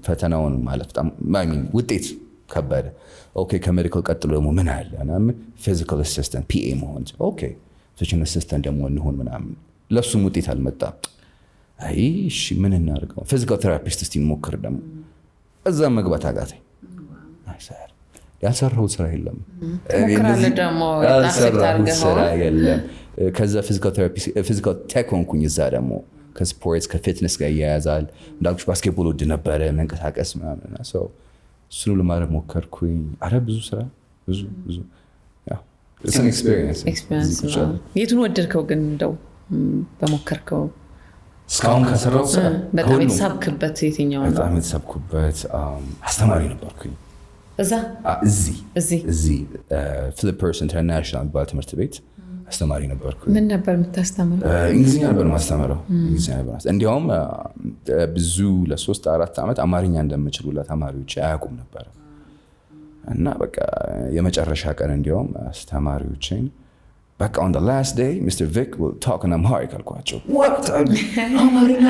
Speaker 1: ፈተናውን ማለት በጣም ውጤት ከበደ ኦኬ ከሜዲካል ቀጥሎ ደግሞ ምን አለ ምናምን ፊዚካል አሲስታንት ፒኤ መሆን ኦኬ ፊዚካል አሲስታንት ደግሞ እንሆን ምናምን ለሱም ውጤት አልመጣም እሺ ምን እናድርገው ፊዚካል ቴራፒስት እስቲ ሞክር ደግሞ እዛ መግባት አቃተኝ ያልሰራሁት ስራ የለም ያልሰራሁት ስራ የለም ከዛ ፊዚካል ቴክ ሆንኩኝ እዛ ደግሞ ከስፖርትስ ከፊትነስ ጋር ያያዛል እንዳልኩሽ ባስኬትቦል ወድ ነበረ መንቀሳቀስ ምናምን ሰው እሱን ለማድረግ ሞከርኩኝ አረ ብዙ ስራ ብዙ it's an experience
Speaker 2: የቱን ወደድከው ግን እንደው በሞከርከው
Speaker 1: እስካሁን ከሰራው ስራ
Speaker 2: በጣም የተሳብክበት የትኛው ነው
Speaker 1: በጣም የተሳብኩበት አስተማሪ ነበርኩኝ እዚህ ፊሊፐርስ ኢንተርናሽናል ባትምህርት ቤት አስተማሪ ነበርኩ
Speaker 2: ምን ነበር የምታስተምረው
Speaker 1: እንግሊዝኛ ነበር ማስተምረው እንዲያውም ብዙ ለ3-4 ዓመት አማርኛ እንደምችሉ ለተማሪዎች አያውቁም ነበር እና በቃ የመጨረሻ ቀን እንዲያውም አስተማሪዎችን በቃ on the last day Mr. Vic will talk in Amharic አልኳቸው what አማርኛ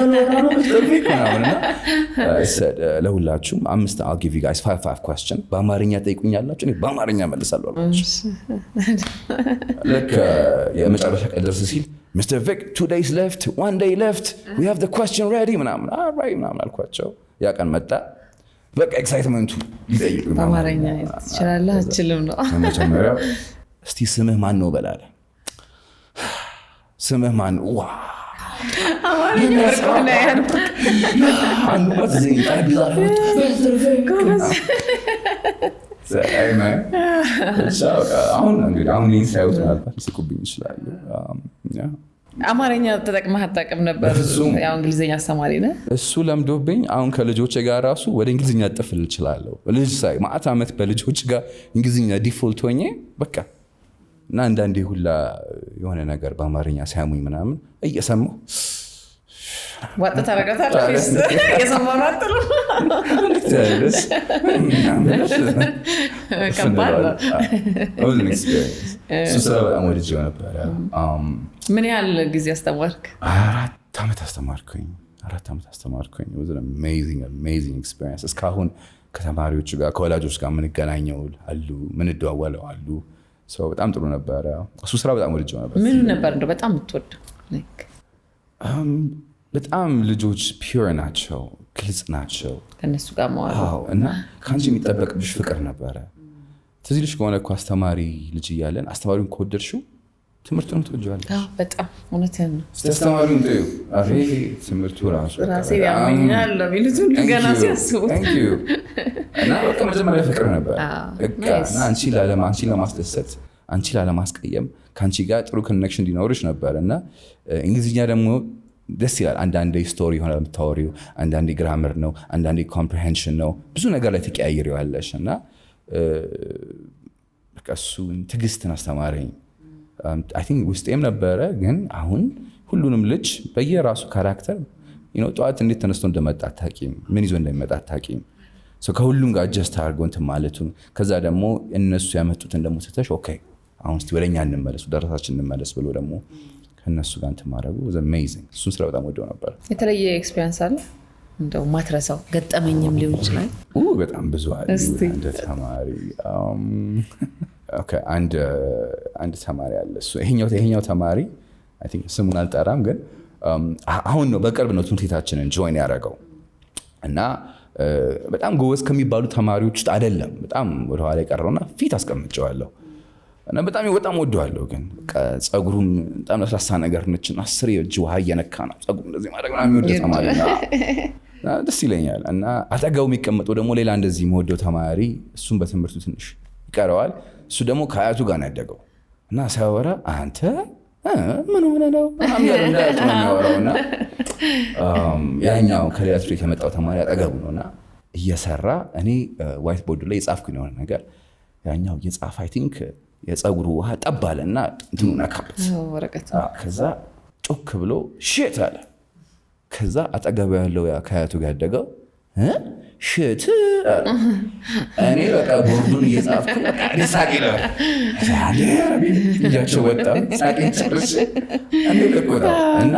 Speaker 1: ነው Mr. Vic I said ለሁላችሁም I'll give you guys 5 questions በአማርኛ ጠይቁኛላችሁ እኔ በአማርኛ መልሳለሁ አልኳቸው ለካ የመጨረሻ ቀን ደርስ ሲል Mr. Vic 2 days left 1 day left we have the question ready all right አልኳቸው ያ ቀን መጣ በቃ ኤክሳይትመንቱ ይጠይቅ።
Speaker 2: በአማርኛ ትችላለህ አችልም ነው።
Speaker 1: መጀመሪያ እስቲ ስምህ ማን ነው በላለ። ስምህ ማን ነው? ዋ
Speaker 2: አማርኛ ወርቆና ያልኩ
Speaker 1: አንዱ ወዝኝ ታዲዛለ አሁን እንግዲህ አሁን ሳይወት ነበር ሲቁብኝ ይችላል።
Speaker 2: አማርኛ ተጠቅመህ አታውቅም ነበር? ያው እንግሊዝኛ አስተማሪ ነህ።
Speaker 1: እሱ ለምዶብኝ አሁን ከልጆች ጋር ራሱ ወደ እንግሊዝኛ ጥፍል እችላለሁ። ልጅ ሳይ ማዕት ዓመት በልጆች ጋር እንግሊዝኛ ዲፎልት ሆኜ በቃ እና አንዳንዴ ሁላ የሆነ ነገር በአማርኛ ሲያሙኝ ምናምን እየሰማሁ
Speaker 2: ዋጥ ታረጋታለህ። የሰማሁ ነው አጥሩ ከባድ ነው።
Speaker 1: እሱ ስራ በጣም ወድጄው ነበረ።
Speaker 2: ምን ያህል ጊዜ አስተማርክ?
Speaker 1: 4 ዓመት አስተማርኩኝ። 4 ዓመት አስተማርኩኝ። it was an amazing experience። እስካሁን ከተማሪዎች ጋር ከወላጆች ጋር የምንገናኘው አሉ፣ ምንደዋወለው አሉ። በጣም ጥሩ ነበረ። እሱ ስራ በጣም ወድጄው ነበር።
Speaker 2: ምን ነበር እንደው በጣም የምትወደው?
Speaker 1: በጣም ልጆች ፒውር ናቸው፣ ግልጽ ናቸው።
Speaker 2: ከነሱ ጋር መዋል
Speaker 1: እና ከአንቺ የሚጠበቅብሽ ፍቅር ነበረ። ትዝ ይልሽ ከሆነ እኮ አስተማሪ ልጅ እያለን አስተማሪውን ከወደድሽው ትምህርቱንም ትወጂዋለሽ።
Speaker 2: በጣም እውነትህን ነው።
Speaker 1: አስተማሪውን ተይው፣ ትምህርቱ ራሴ
Speaker 2: ያመኛል የሚሉት ሁሉ ገና ሲያስቡት
Speaker 1: እና በቃ መጀመሪያ ፍቅር ነበር። እና አንቺን ለማስደሰት አንቺን ላለማስቀየም ከአንቺ ጋር ጥሩ ኮኔክሽን እንዲኖርሽ ነበር። እና እንግሊዝኛ ደግሞ ደስ ይላል። አንዳንዴ ስቶሪ ይሆናል የምታወሪው፣ አንዳንዴ ግራመር ነው፣ አንዳንዴ ኮምፕሬሄንሽን ነው። ብዙ ነገር ላይ ትቀያይሪዋለሽ። እና በቃ እሱን ትዕግስትን አስተማረኝ። አይ ቲንክ ውስጤም ነበረ፣ ግን አሁን ሁሉንም ልጅ በየራሱ ካራክተር ጠዋት እንዴት ተነስቶ እንደመጣ አታውቂም፣ ምን ይዞ እንደሚመጣ አታውቂም። ከሁሉም ጋር አጀስት አድርገው እንትን ማለቱን፣ ከዛ ደግሞ እነሱ ያመጡትን ደግሞ ስተሽ ኦኬ አሁን እስቲ ወደኛ እንመለስ፣ ወደ ራሳችን እንመለስ ብሎ ደግሞ ከነሱ ጋር እንትን ማድረጉ was amazing። እሱን ስራ በጣም ወደው ነበር።
Speaker 2: የተለየ ኤክስፒሪየንስ አለ እንደው ማትረሳው ገጠመኝም ሊሆን ይችላል?
Speaker 1: በጣም ብዙ አለ። እንደ ተማሪ ኦኬ አንድ ተማሪ አለ። እሱ ይሄኛው ተማሪ አይ ቲንክ ስሙን አልጠራም፣ ግን አሁን ነው በቅርብ ነው ትምህርት ቤታችንን ጆይን ያደረገው እና በጣም ጎበዝ ከሚባሉ ተማሪዎች ውስጥ አይደለም፣ በጣም ወደኋላ የቀረውና ፊት አስቀምጨዋለሁ እና በጣም ወደዋለሁ። ግን ጸጉሩም በጣም ለስላሳ ነገር ነችና 10 የእጅ ውሃ እየነካ ነው ጸጉሩ እንደዚህ ማድረግ ነው የሚወደው ተማሪ እና ደስ ይለኛል። እና አጠገቡ የሚቀመጠው ደግሞ ሌላ እንደዚህ የሚወደው ተማሪ፣ እሱም በትምህርቱ ትንሽ ይቀረዋል። እሱ ደግሞ ከአያቱ ጋር ነው ያደገው እና ሲያወራ አንተ ምን ሆነ ነው እንዳያቱ ነው የሚያወራው። እና ያኛው ከሌላ ትምህርት ቤት የመጣው ተማሪ አጠገቡ ነው እና እየሰራ እኔ ዋይት ቦርዱ ላይ የጻፍኩኝ የሆነ ነገር ያኛው እየጻፈ አይ ቲንክ የጸጉሩ ውሃ ጠብ አለና እንትኑ ነካበት። ከዛ ጮክ ብሎ ሽት አለ። ከዛ አጠገቡ ያለው ከአያቱ ጋር ያደገው ሽት አለ። እኔ በቃ ቦርዱን እየጻፍኩ ሳቂ ነው እያቸው ወጣ ሳቂ ጨርሼ እንዴ ልቆጣ እና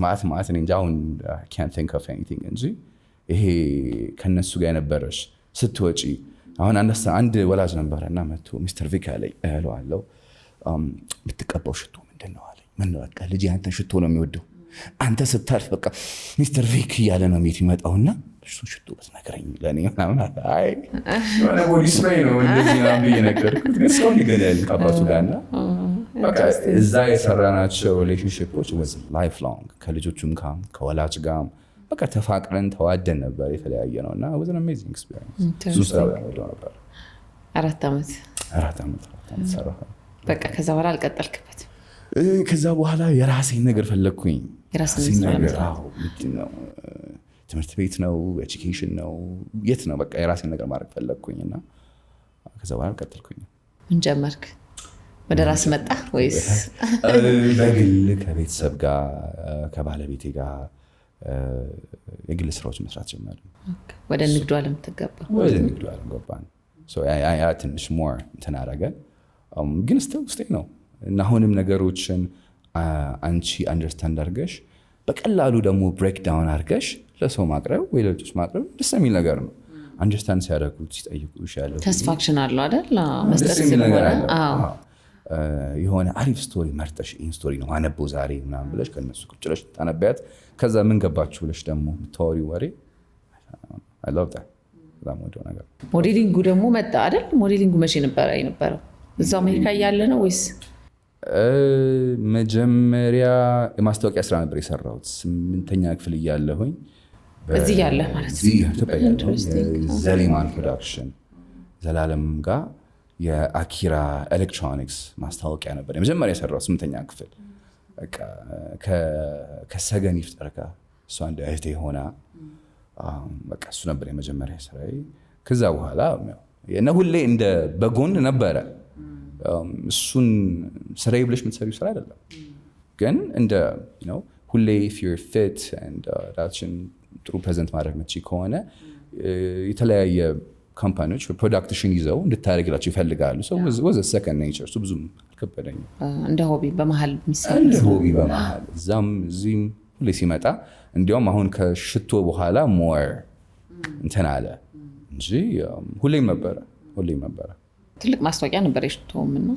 Speaker 1: ማት እኔ እንጃ አሁን can't think of anything እንጂ ይሄ ከነሱ ጋር የነበረሽ ስትወጪ አሁን አንድ ወላጅ ነበረ እና መጥቶ ሚስተር ቪክ አለኝ እለዋለሁ የምትቀባው ሽቶ ምንድን ነው አለኝ። ምን ነው በቃ ልጅ አንተን ሽቶ ነው የሚወደው፣ አንተ ስታልፍ በቃ ሚስተር ቪክ እያለ ነው የሚመጣውና ሽቶ በትነግረኝ ለእኔ ምናምን አለ። አይ የሆነ ቦዲ ስፕሬይ ነው እንደዚህ ምናምን ብዬ ነገርኩት። ግን እስካሁን ይገናል ከአባቱ ጋር እና በቃ እዛ የሰራናቸው ሪሌሽንሺፖች ላይፍ ሎንግ ከልጆቹም ጋር ከወላጅ ጋር በቃ ተፋቅረን ተዋደን ነበር። የተለያየ ነው እና was an amazing experience። እሱ ስራ ወደው ነበር።
Speaker 2: 4 ዓመት
Speaker 1: ሰራሁ።
Speaker 2: በቃ ከዛ በኋላ አልቀጠልክበት?
Speaker 1: ከዛ በኋላ የራሴን ነገር ፈለግኩኝ።
Speaker 2: የራሴን ነገር
Speaker 1: ምንድን ነው ትምህርት ቤት ነው ኤጁኬሽን ነው የት ነው በቃ የራሴን ነገር ማድረግ ፈለግኩኝ እና ከዛ በኋላ አልቀጠልኩኝ።
Speaker 2: ምን ጀመርክ? ወደ ራስ መጣ ወይስ
Speaker 1: በግል ከቤተሰብ ጋር ከባለቤቴ ጋር የግል ስራዎች መስራት ጀመርን።
Speaker 2: ወደ ንግዱ ዓለም ተገባ?
Speaker 1: ወደ ንግዱ ዓለም ገባን። ያ ትንሽ ሞር እንትን አደረገን፣ ግን ውስጤ ነው እና አሁንም ነገሮችን አንቺ አንደርስታንድ አድርገሽ በቀላሉ ደግሞ ብሬክ ዳውን አድርገሽ ለሰው ማቅረብ ወይ ለልጆች ማቅረብ ደስ የሚል ነገር ነው። አንደርስታንድ ሲያደርጉት ሲጠይቁሽ ያለው
Speaker 2: ሳቲስፋክሽን አለው አይደል?
Speaker 1: መስጠት የሚል ነገር አለ። የሆነ አሪፍ ስቶሪ መርጠሽ ይህን ስቶሪ ነው አነበው ዛሬ ምናምን ብለሽ ከነሱ ቁጭ ብለሽ ታነቢያት። ከዛ ምን ገባችሁ ብለሽ ደግሞ የምታወሪው ወሬ I love that በጣም ወደው ነገር።
Speaker 2: ሞዴሊንጉ ደግሞ መጣ አይደል? ሞዴሊንጉ መቼ ነበረ የነበረው? እዛው አሜሪካ እያለ ነው ወይስ?
Speaker 1: መጀመሪያ የማስታወቂያ ስራ ነበር የሰራሁት 8ኛ ክፍል እያለሁኝ።
Speaker 2: እዚህ ያለ ማለት
Speaker 1: ነው። ዘሌማን ፕሮዳክሽን ዘላለም ጋር የአኪራ ኤሌክትሮኒክስ ማስታወቂያ ነበር የመጀመሪያ የሰራሁት 8ኛ ክፍል። በቃ ከሰገን ይፍጠር ጋር እሷ እንደ እህቴ ሆና በቃ እሱ ነበር የመጀመሪያ ስራዬ። ከዛ በኋላ እና ሁሌ እንደ በጎን ነበረ እሱን ስራዬ ብለሽ የምትሰሪው ስራ አይደለም፣ ግን እንደ ሁሌ if you're fit and ራስሽን ጥሩ ፕሬዘንት ማድረግ የምትችይ ከሆነ የተለያየ ካምፓኒዎች ፕሮዳክትሽን ይዘው እንድታደርግላቸው ይፈልጋሉ። was a second nature እሱ ብዙም አልከበደኝም።
Speaker 2: እንደ ሆቢ በመሀል የሚሰራ
Speaker 1: እንደ ሆቢ በመሀል እዛም እዚህም ሁሌ ሲመጣ እንዲያውም አሁን ከሽቶ በኋላ ሞር እንትን አለ እንጂ ሁሌም ነበረ። ትልቅ ማስታወቂያ ነበር የሽቶም እና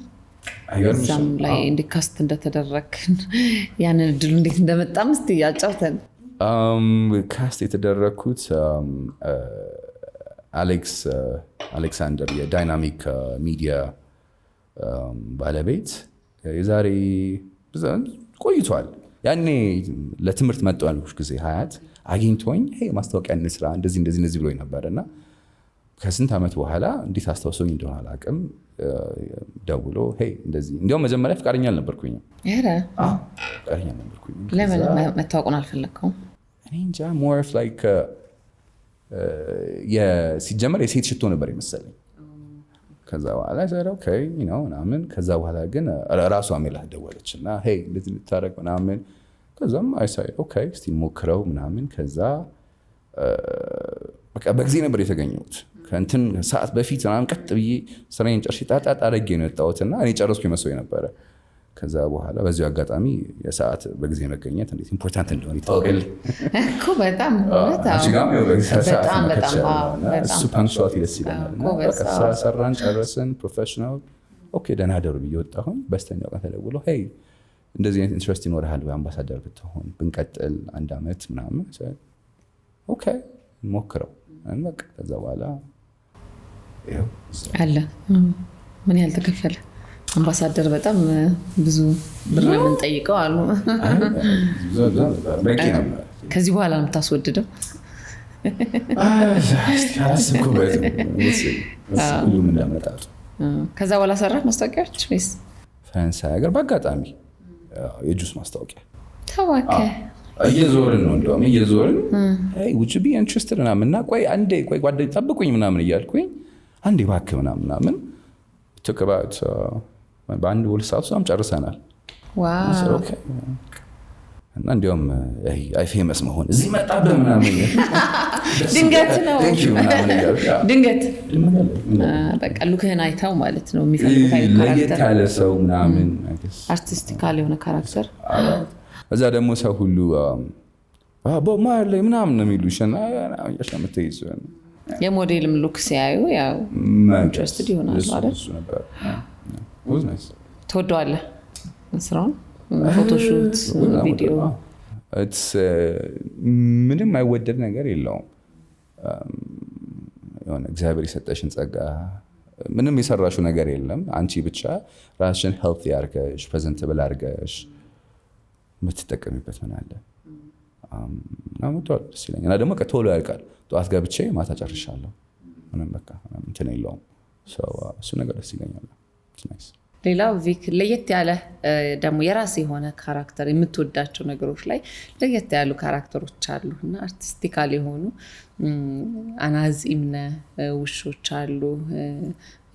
Speaker 1: እዛም ላይ እንዲካስት እንደተደረግ ያንን እድሉ እንዴት እንደመጣም እስቲ ያጫውተን። ካስት የተደረግኩት አሌክሳንደር የዳይናሚክ ሚዲያ ባለቤት የዛሬ ቆይቷል። ያኔ ለትምህርት መጣሁ ያልኩሽ ጊዜ ሀያት አግኝቶኝ ማስታወቂያ እንስራ እንደዚህ ብሎኝ ነበር እና ከስንት ዓመት በኋላ እንዴት አስታውሰኝ እንደሆነ አላውቅም ደውሎ እንደዚህ እንዲያውም መጀመሪያ ፍቃደኛ አልነበርኩኝም። ፍቃደኛ አልነበርኩኝም።
Speaker 2: ለምን መታወቁን አልፈለግከውም?
Speaker 1: እኔ እንጃ more of like ሲጀመር የሴት ሽቶ ነበር የመሰለኝ። ከዛ በኋላ ኦኬ ምናምን ከዛ በኋላ ግን ራሷ ሜላ ደወለች እና እንደዚህ ልታደርግ ምናምን ከዛም አይሳይ ኦኬ እስቲ ሞክረው ምናምን ከዛ በቃ በጊዜ ነበር የተገኘሁት። ከእንትን ሰዓት በፊት ምናምን ቀጥ ብዬ ስራዬን ጨርሼ ጣጣ አድርጌ ነው የወጣሁትና እኔ ጨረስኩ መስሎኝ ነበረ። ከዛ በኋላ በዚሁ አጋጣሚ የሰዓት በጊዜ መገኘት እንዴት ኢምፖርታንት እንደሆነ ይታወቃል
Speaker 2: እኮ በጣም
Speaker 1: እሱ ፓንክቹዋሊቲ ደስ ይለኛል። ስራ ሰራን ጨረስን ፕሮፌሽናል ኦኬ ደህና ደሩ ብዬ ወጣሁኝ። በስተኛው ቀን ተደውሎ እንደዚህ አይነት ኢንትረስት ይኖርሃል ወይ አምባሳደር ብትሆን ብንቀጥል 1 ዓመት ምናምን ኦኬ ሞክረው በቃ ከዛ በኋላ
Speaker 2: አለ። ምን ያህል ተከፈለ? አምባሳደር በጣም ብዙ ብር ነው የምንጠይቀው አሉ። ከዚህ በኋላ ነው የምታስወድደው?
Speaker 1: ሁሉም እንዳመጣጡ።
Speaker 2: ከዛ በኋላ ሰራህ ማስታወቂያዎች ወይስ?
Speaker 1: ፈረንሳይ ሀገር በአጋጣሚ የጁስ ማስታወቂያ
Speaker 2: ተዋከ
Speaker 1: እየዞርን ነው እንደውም እየዞርን would you be interested ምናምን እና ቆይ ጓደኞች ጠብቁኝ ምናምን እያልኩኝ አንዴ እባክህ ምናምን took about በአንድ ወር ሰዓት ውስጥ ጨርሰናል።
Speaker 2: ዋው
Speaker 1: እና እንዲያውም አይ ፌመስ መሆን እዚህ መጣብህ ምናምን
Speaker 2: ድንገት ነው ድንገት በቃ ሉክህን አይታው ማለት ነው የሚፈልጉት አይነት ካራክተር
Speaker 1: ያለ ሰው ምናምን
Speaker 2: አርቲስቲካል የሆነ ካራክተር
Speaker 1: እዛ ደግሞ ሰው ሁሉ ቦብ ማርሌይ ምናምን ነው የሚሉሽ እና ያሻምተይዝ
Speaker 2: የሞዴልም ሉክ ሲያዩ ያው ኢንትረስትድ ይሆናል አይደል? ትወደዋለህ ስራውን? ፎቶሹት ቪዲዮ
Speaker 1: ምንም አይወደድ ነገር የለውም። የሆነ እግዚአብሔር የሰጠሽን ጸጋ ምንም የሰራሽው ነገር የለም። አንቺ ብቻ ራስሽን ሄልቲ አድርገሽ ፕሬዘንተብል አድርገሽ የምትጠቀሚበት ምን አለ እና ሞቷል ደስ ይለኛል። እና ደግሞ ቶሎ ያልቃል። ጠዋት ገብቼ ማታ ጨርሻለሁ። ምንም በቃ እንትን የለውም። እሱ ነገር ደስ ይለኛል።
Speaker 2: ሌላው ቪክ ለየት ያለ ደግሞ የራስ የሆነ ካራክተር የምትወዳቸው ነገሮች ላይ ለየት ያሉ ካራክተሮች አሉ እና አርቲስቲካል የሆኑ አናዚምነ ውሾች አሉ፣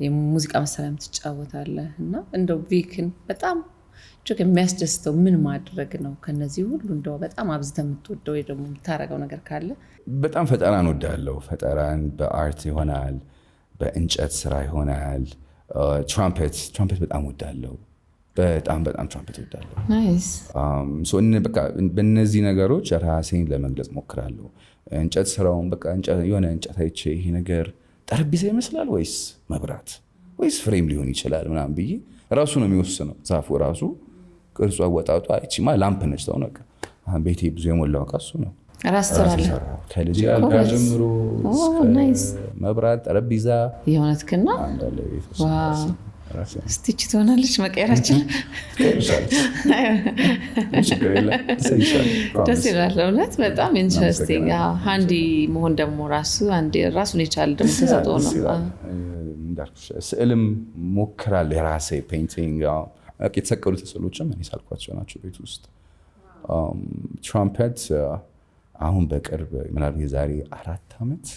Speaker 2: የሙዚቃ መሳሪያም ትጫወታለህ እና እንደው ቪክን በጣም እጅግ የሚያስደስተው ምን ማድረግ ነው? ከነዚህ ሁሉ እንደው በጣም አብዝተህ የምትወደው ወይ ደግሞ የምታረገው ነገር ካለ?
Speaker 1: በጣም ፈጠራን እወዳለሁ። ፈጠራን በአርት ይሆናል፣ በእንጨት ስራ ይሆናል። ትራምፔት በጣም እወዳለሁ። በጣም ትራምፔት እወዳለሁ።
Speaker 2: ናይስ።
Speaker 1: በቃ በእነዚህ ነገሮች ራሴን ለመግለጽ ሞክራለሁ። እንጨት ስራውን በቃ የሆነ እንጨት አይቼ ይሄ ነገር ጠረጴዛ ይመስላል ወይስ መብራት ወይስ ፍሬም ሊሆን ይችላል ምናምን ብዬ ራሱ ነው የሚወስነው ዛፉ ራሱ ቅርጹ አወጣጡ አይቺማ ላምፕ ነች ተው ነው ቤቴ ብዙ የሞላው እሱ ነው
Speaker 2: ራስ ትሰራለህ
Speaker 1: ከልጅ አልጋ ጀምሮ መብራት ጠረጴዛ
Speaker 2: የእውነትህን ነው
Speaker 1: አንዳለ ቤት
Speaker 2: ስቲች ትሆናለች መቀየራችን ደስ ይላል እውነት በጣም ኢንትረስቲንግ ሃንዲ መሆን ደግሞ ራሱን የቻለ ደግሞ ተሰጥኦ ነው
Speaker 1: ስዕልም ሞክራለሁ የራሴ ፔይንቲንግ የተሰቀሉ ስዕሎችም እኔ ሳልኳቸው ናቸው ቤት ውስጥ ትራምፔት አሁን በቅርብ ምናልባት የዛሬ 4 ዓመት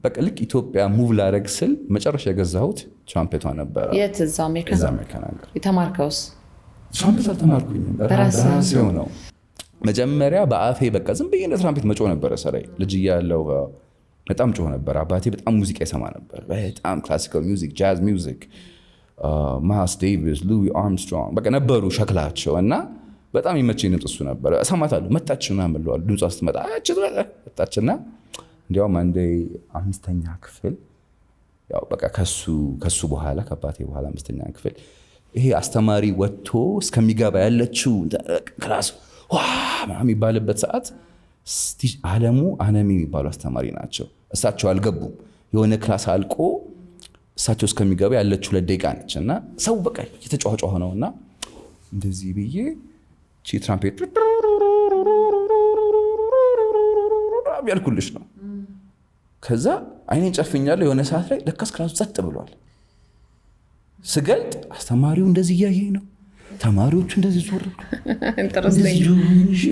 Speaker 1: በቃ ልክ ኢትዮጵያ ሙቭ ላደርግ ስል መጨረሻ የገዛሁት ትራምፔቷ ነበር
Speaker 2: የት እዛ አሜሪካ
Speaker 1: ነገር
Speaker 2: የተማርከውስ
Speaker 1: ትራምፔት አልተማርኩኝም በራሴው ነው መጀመሪያ በአፌ በቃ ዝም ብዬ እንደ ትራምፔት መጮህ ነበረ ሰራይ ልጅ እያለሁ በጣም ጮህ ነበር አባቴ በጣም ሙዚቃ ይሰማ ነበር በጣም ክላሲካል ሚውዚክ ጃዝ ሚውዚክ ማይልስ ዴቪስ ሉዊ አርምስትሮንግ በቃ ነበሩ ሸክላቸው እና በጣም ይመቸኝ ድምፅ እሱ ነበር እሰማታለሁ መጣችና ምለዋል ድምጿ ስትመጣ መጣችና እንዲያውም አንዴ 5ኛ ክፍል ያው በቃ ከሱ በኋላ ከአባቴ በኋላ 5ኛ ክፍል ይሄ አስተማሪ ወጥቶ እስከሚገባ ያለችው ክላስ ምናምን የሚባልበት ሰዓት አለሙ አነሚ የሚባሉ አስተማሪ ናቸው እሳቸው አልገቡም የሆነ ክላስ አልቆ እሳቸው እስከሚገባ ያለችው 2 ደቂቃ ነች እና ሰው በቃ የተጫዋጫው ነውና እንደዚህ ብዬ ቺ ትራምፔት ያልኩልሽ ነው ከዛ አይኔን ጨፍኛለሁ የሆነ ሰዓት ላይ ለካስ ክላሱ ጸጥ ብሏል ስገልጥ አስተማሪው እንደዚህ እያየኝ ነው ተማሪዎቹ እንደዚህ ዞር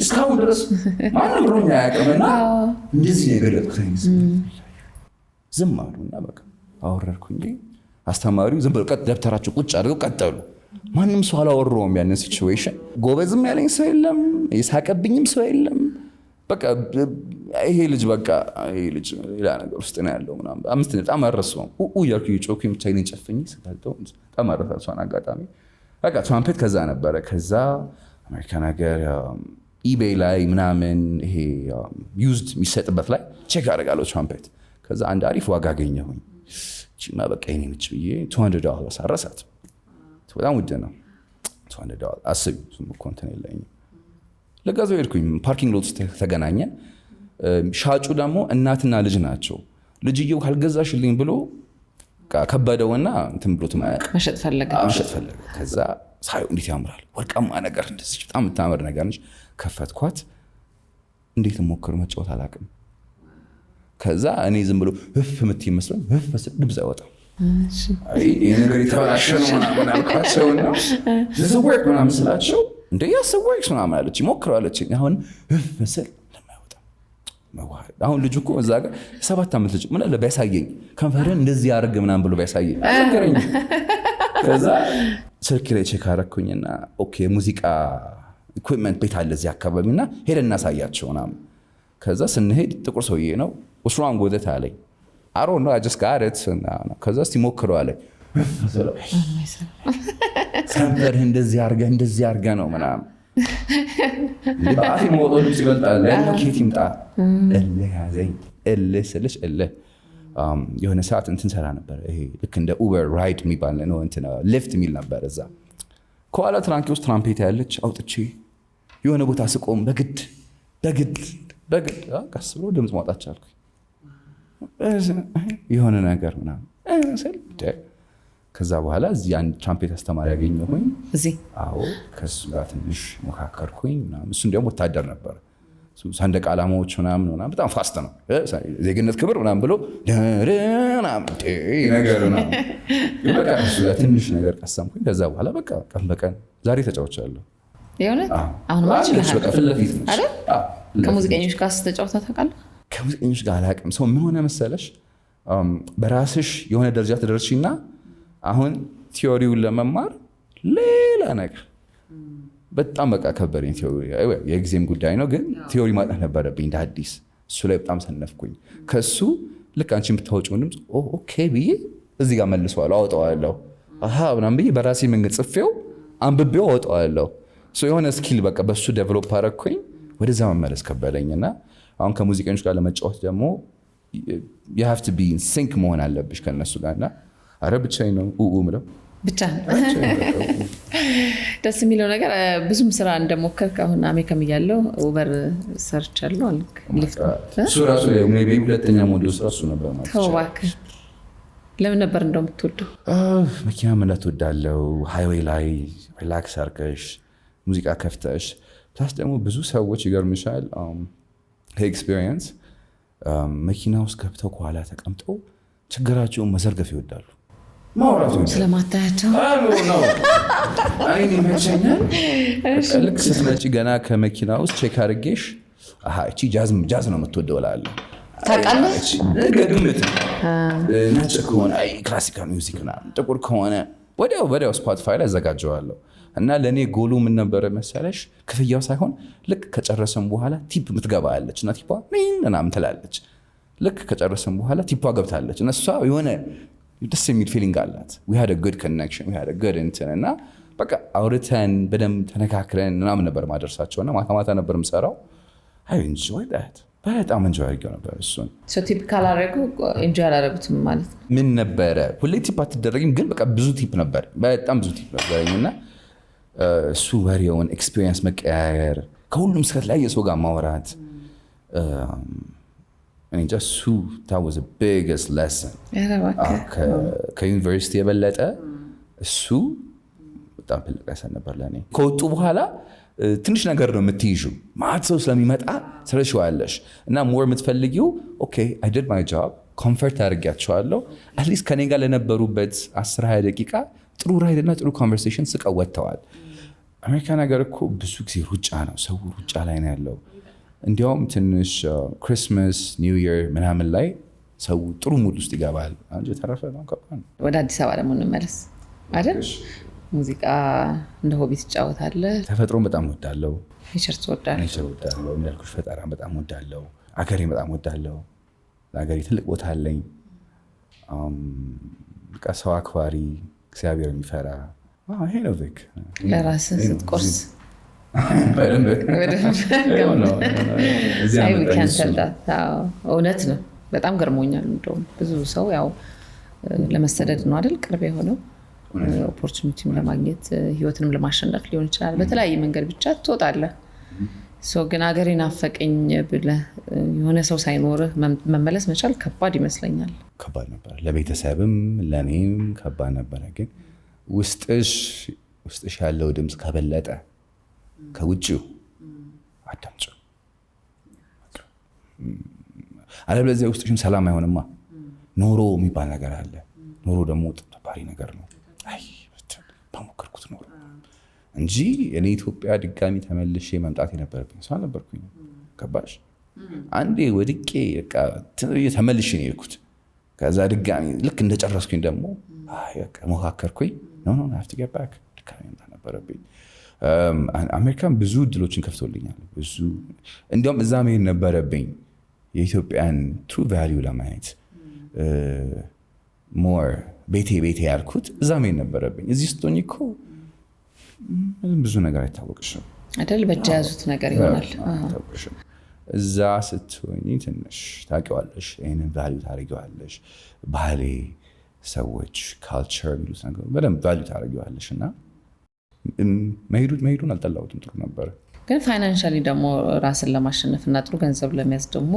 Speaker 1: እስካሁን ድረስ ማንም ብሎኝ አያውቅምና እንደዚህ የገለጥኩት ዝም አሉና በቃ አወረድኩኝ አስተማሪው ዝም ብሎ ደብተራቸው ቁጭ አድርገው ቀጠሉ ማንም ሰው አላወራውም ያንን ሲቹዌሽን ጎበዝም ያለኝ ሰው የለም የሳቀብኝም ሰው የለም በቃ ይሄ ልጅ ሌላ ነገር ውስጥ ነው ያለው ምናምን 5 በጣም አረሰው እያልኩ ጮኩኝ ብቻዬን ጨፍኜ ስጋልተው በጣም አረሳሷን አጋጣሚ በቃ ትራምፔት ከዛ ነበረ ከዛ አሜሪካ ነገር ኢቤይ ላይ ምናምን ይሄ ዩዝድ የሚሰጥበት ላይ ቼክ አደርጋለሁ ትራምፔት ከዛ አንድ አሪፍ ዋጋ አገኘሁኝ ቺማ በቃ የኔ ነች ብዬ $200 አረሳት በጣም ውድ ነው $200 አስቢ ዝም እኮ እንትን የለኝም ለጋዜው ሄድኩኝ ፓርኪንግ ሎት ውስጥ ተገናኘን ሻጩ ደግሞ እናትና ልጅ ናቸው ልጅየው ካልገዛሽልኝ ብሎ ከበደውና እንትን ብሎት
Speaker 2: መሸጥ ፈለገ
Speaker 1: ከዛ ሳይው እንዴት ያምራል ወርቃማ ነገር እንደዚህ በጣም የምታምር ነገር ነች ከፈትኳት እንዴት ሞክር መጫወት አላውቅም ከዛ እኔ ዝም ብሎ ህፍ የምትይ መስሎኝ ህፍ ስል ድምፅ አይወጣም ይሄ ነገር የተበላሸ ነው ምናምን አልኳቸውና ወርክ ምናምን ስላቸው እንደ ወርክ ምናምን አለች ሞክረዋለች አሁን ህፍ ስል ለማይወጣ መዋሃድ አሁን ልጅ እኮ እዛ ጋር 7 ዓመት ልጅ ምን አለ ቢያሳየኝ ከንፈርን እንደዚህ ያደርግ ምናምን ብሎ ቢያሳየኝ አልነገረኝ ከዛ ስልክ ላይ ቼክ አደረኩኝና ኦኬ ሙዚቃ ኢኩዊፕመንት ቤት አለ እዚህ አካባቢና ሄደን እናሳያቸው ምናምን ከዛ ስንሄድ ጥቁር ሰውዬ ነው what's wrong with it አለኝ I don't know I just got it ከዛ እስቲ ሞክረው አለኝ ከንፈር እንደዚህ አድርገህ ነው ምናምን በአፌ ሞጦ ልብስ ይበልጣል ያለው ኬት ይምጣ እልህ ያዘኝ እልህ ስልሽ እልህ የሆነ ሰዓት እንትን ሰራ ነበር ይሄ ልክ እንደ ኡበር ራይድ የሚባል ነው እንትን ሊፍት የሚል ነበር እዛ ከኋላ ትራንኪ ውስጥ ትራምፔት ያለች አውጥቼ የሆነ ቦታ ስቆም በግድ ቀስ ብሎ ድምፅ ማውጣት ቻልኩኝ የሆነ ነገር ምናምን ስል ከዛ በኋላ እዚህ አንድ ትራምፔት አስተማሪ ያገኘሁኝ
Speaker 2: እዚህ
Speaker 1: አዎ ከሱ ጋር ትንሽ ሞካከርኩኝ ምናምን እሱም ደግሞ ወታደር ነበር ሰንደቅ ዓላማዎች ምናምን በጣም ፋስት ነው ዜግነት ክብር ምናምን ብሎ ነገር በቃ እሱ ጋር ትንሽ ነገር ቀሰምኩኝ ከዛ በኋላ በቃ ቀን በቀን ዛሬ ተጫውቻለሁ
Speaker 2: የእውነት አሁን ማችልህ
Speaker 1: በቃ ፊት ለፊት ነች
Speaker 2: አይደል ከሙዚቀኞች ጋር ስትጫወታ ታውቃለህ
Speaker 1: ከሙዚቀኞች ጋር አላውቅም ሰው ምን ሆነ መሰለሽ በራስሽ የሆነ ደረጃ ትደርሺና አሁን ቲዮሪውን ለመማር ሌላ ነገር በጣም በቃ ከበረኝ ቲዮሪ የጊዜም ጉዳይ ነው ግን ቲዮሪ ማጥናት ነበረብኝ እንደ አዲስ እሱ ላይ በጣም ሰነፍኩኝ ከሱ ልክ አንቺ የምታወጪውን ድምፅ ኦኬ ብዬ እዚህ ጋር መልሰዋለሁ አወጣዋለሁ ምናምን ብዬ በራሴ መንገድ ጽፌው አንብቤው አወጣዋለሁ የሆነ ስኪል በቃ በሱ ዴቨሎፕ አደረኩኝ ወደዛ መመለስ ከበደኝና አሁን ከሙዚቀኞች ጋር ለመጫወት ደግሞ you have to be in sync መሆን አለብሽ ከነሱ ጋርና አረ ብቻዬን ነው ምለው
Speaker 2: ብቻ ደስ የሚለው ነገር ብዙም ስራ እንደሞከርክ አሁን አሜሪካም እያለሁ ኡበር ሰርቻለሁ አልክ ሊፍት
Speaker 1: እሱ ራሱ ሜይ ቢ ሁለተኛ ሞዴል ስራ እሱ ነበር ማለት
Speaker 2: ተው እባክህ ለምን ነበር እንደምትወደው
Speaker 1: መኪና መንዳት እወዳለሁ ሃይዌይ ላይ ሪላክስ አድርገሽ ሙዚቃ ከፍተሽ ፕላስ ደግሞ ብዙ ሰዎች ይገርምሻል ኤክስፒሪየንስ መኪና ውስጥ ገብተው ከኋላ ተቀምጠው ችግራቸውን መዘርገፍ ይወዳሉ ማውራቱ
Speaker 2: ስለማታያቸው
Speaker 1: አይኔ ይመቸኛል ልክ ስትመጪ ገና ከመኪና ውስጥ ቼክ አድርጌሽ እቺ ጃዝ ነው የምትወደው እላለሁ
Speaker 2: ታውቃለህ
Speaker 1: ግምት ነጭ ከሆነ ክላሲካል ሚውዚክ ጥቁር ከሆነ ወዲያው ስፖቲፋይ ላይ አዘጋጀዋለሁ እና ለእኔ ጎሉ ምን ነበረ መሰለሽ ክፍያው ሳይሆን ልክ ከጨረሰን በኋላ ቲፕ ምትገባ አለች እና ቲፓ ምናምን ትላለች ልክ ከጨረሰን በኋላ ቲፓ ገብታለች እና እሷ የሆነ ደስ የሚል ፊሊንግ አላት we had a good connection we had a good እንትን እና በቃ አውርተን በደንብ ተነካክረን ምናምን ነበር ማደርሳቸው እና ማታ ነበር የምሰራው I enjoyed that በጣም enjoy አድርጌው ነበር እሱን
Speaker 2: ቲፒካል አደረጉ enjoy አላደረጉትም ማለት
Speaker 1: ምን ነበረ ሁሌ ቲፕ አትደረግም ግን በቃ ብዙ ቲፕ ነበር በጣም ብዙ ቲፕ ነበረኝና እሱ ወሬውን ኤክስፒሪየንስ መቀያየር ከሁሉም ከተለያየ ሰው ጋር ማውራት እኔ እሱ that was the biggest lesson ከዩኒቨርሲቲ የበለጠ እሱ በጣም ትልቅ lesson ነበር ለእኔ ከወጡ በኋላ ትንሽ ነገር ነው የምትይዡ ማት ሰው ስለሚመጣ ትረሺዋለሽ እና ሞር የምትፈልጊው ኦኬ I did my job ኮንፈርት አድርጊያቸዋለሁ አትሊስት ከኔ ጋር ለነበሩበት 10-20 ደቂቃ ጥሩ ራይድ እና ጥሩ ኮንቨርሴሽን ስቀው ወጥተዋል አሜሪካ ነገር እኮ ብዙ ጊዜ ሩጫ ነው ሰው ሩጫ ላይ ነው ያለው እንዲያውም ትንሽ ክሪስማስ ኒው ይር ምናምን ላይ ሰው ጥሩ ሙድ ውስጥ ይገባል አንቺ ተረፈ ነው ከባድ
Speaker 2: ወደ አዲስ አበባ ደግሞ እንመለስ አይደል ሙዚቃ እንደ ሆቢ ትጫወታለህ
Speaker 1: ተፈጥሮን በጣም ወዳለው
Speaker 2: ኔቸር ትወዳለህ
Speaker 1: ኔቸር ወዳለው እንዳልኩሽ ፈጠራን በጣም ወዳለው አገሬን በጣም ወዳለው ለአገሬ ትልቅ ቦታ አለኝ በቃ ሰው አክባሪ እግዚአብሔር የሚፈራ ይሄ ነው ቪክ
Speaker 2: ለራስህ ስትቆርስ እውነት ነው በጣም ገርሞኛል እንደውም ብዙ ሰው ያው ለመሰደድ ነው አይደል ቅርብ የሆነው ኦፖርቹኒቲም ለማግኘት ህይወትንም ለማሸነፍ ሊሆን ይችላል በተለያየ መንገድ ብቻ ትወጣለህ ግን አገሬን አፈቀኝ ብለህ የሆነ ሰው ሳይኖርህ መመለስ መቻል ከባድ ይመስለኛል
Speaker 1: ከባድ ነበር ለቤተሰብም ለእኔም ከባድ ነበረ ግን ውስጥሽ ያለው ድምፅ ከበለጠ ከውጭው አዳምጪ አለበለዚያ ውስጥሽም ሰላም አይሆንማ ኖሮ የሚባል ነገር አለ ኖሮ ደግሞ ተባሪ ነገር ነው በሞከርኩት ኖሮ እንጂ እኔ ኢትዮጵያ ድጋሚ ተመልሼ መምጣት የነበረብኝ ሰው አልነበርኩኝ ገባሽ አንዴ ወድቄ በቃ ተመልሼ ነው የሄድኩት ከዛ ድጋሚ ልክ እንደጨረስኩኝ ደግሞ በቃ ሞካከርኩኝ ኖ I have to get back ድጋሚ መምጣት ነበረብኝ አሜሪካን ብዙ እድሎችን ከፍቶልኛል ብዙ እንዲያውም እዛ መሄድ ነበረብኝ የኢትዮጵያን ትሩ ቫሊዩ ለማየት ሞር ቤቴ ያልኩት እዛ መሄድ ነበረብኝ እዚህ ስትሆኝ እኮ ብዙ ነገር አይታወቅሽም
Speaker 2: አይደል በእጅ ያዙት ነገር ይሆናል
Speaker 1: አይታወቅሽም እዛ ስትሆኝ ትንሽ ታውቂዋለሽ ይህንን ቫሊዩ ታደርጊዋለሽ ባህሌ ሰዎች ካልቸር የሚሉት ነገር በደንብ ቫሊዩ ታደርጊዋለሽ እና መሄዱን አልጠላሁትም ጥሩ ነበር
Speaker 2: ግን ፋይናንሻሊ ደግሞ ራስን ለማሸነፍ እና ጥሩ ገንዘብ ለመያዝ ደግሞ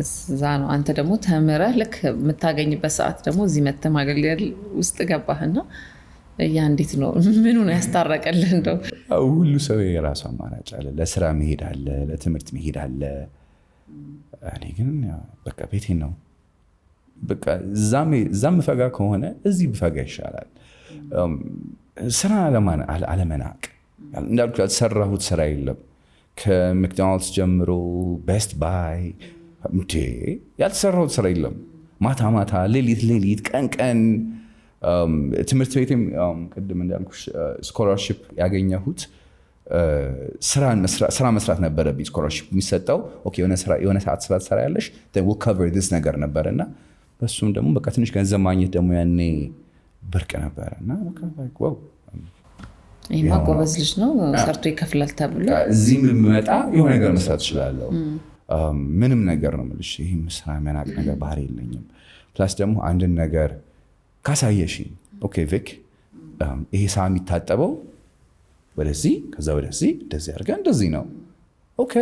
Speaker 2: እዛ ነው አንተ ደግሞ ተምረህ ልክ የምታገኝበት ሰዓት ደግሞ እዚህ መተህ ማገልገል ውስጥ ገባህና ያ እንዴት ነው ምኑ ነው ያስታረቀልህ እንደው
Speaker 1: ሁሉ ሰው የራሱ አማራጭ አለ ለስራ መሄድ አለ ለትምህርት መሄድ አለ እኔ ግን በቃ ቤቴ ነው በቃ እዛም ፈጋ ከሆነ እዚህ ብፈጋ ይሻላል ስራ አለመናቅ እንዳልኩ ያልሰራሁት ስራ የለም ከመክዶናልድስ ጀምሮ ቤስት ባይ ያልተሰራሁት ስራ የለም ማታ ሌሊት ቀን ትምህርት ቤትም ቅድም እንዳልኩሽ ስኮላርሺፕ ያገኘሁት ስራ መስራት ነበረብኝ ስኮላርሺፕ የሚሰጠው የሆነ ሰዓት ስራ ትሰራያለሽ we'll cover this ነገር ነበርና በሱም ደግሞ በቃ ትንሽ ገንዘብ ማግኘት ደግሞ ያኔ ብርቅ ነበርና ዋው
Speaker 2: ይሄማ ጎበዝ ልጅ ነው ሰርቶ ይከፍላል ተብሎ
Speaker 1: እዚህም ብመጣ የሆነ ነገር መስራት እችላለሁ ምንም ነገር ነው የምልሽ ይሄ ስራ መናቅ ነገር ባህሪ የለኝም ፕላስ ደግሞ አንድን ነገር ካሳየሽኝ ኦኬ ቪክ ይሄ ሳህን የሚታጠበው ወደዚህ ከዛ ወደዚህ እንደዚህ አድርገን እንደዚህ ነው ኦኬ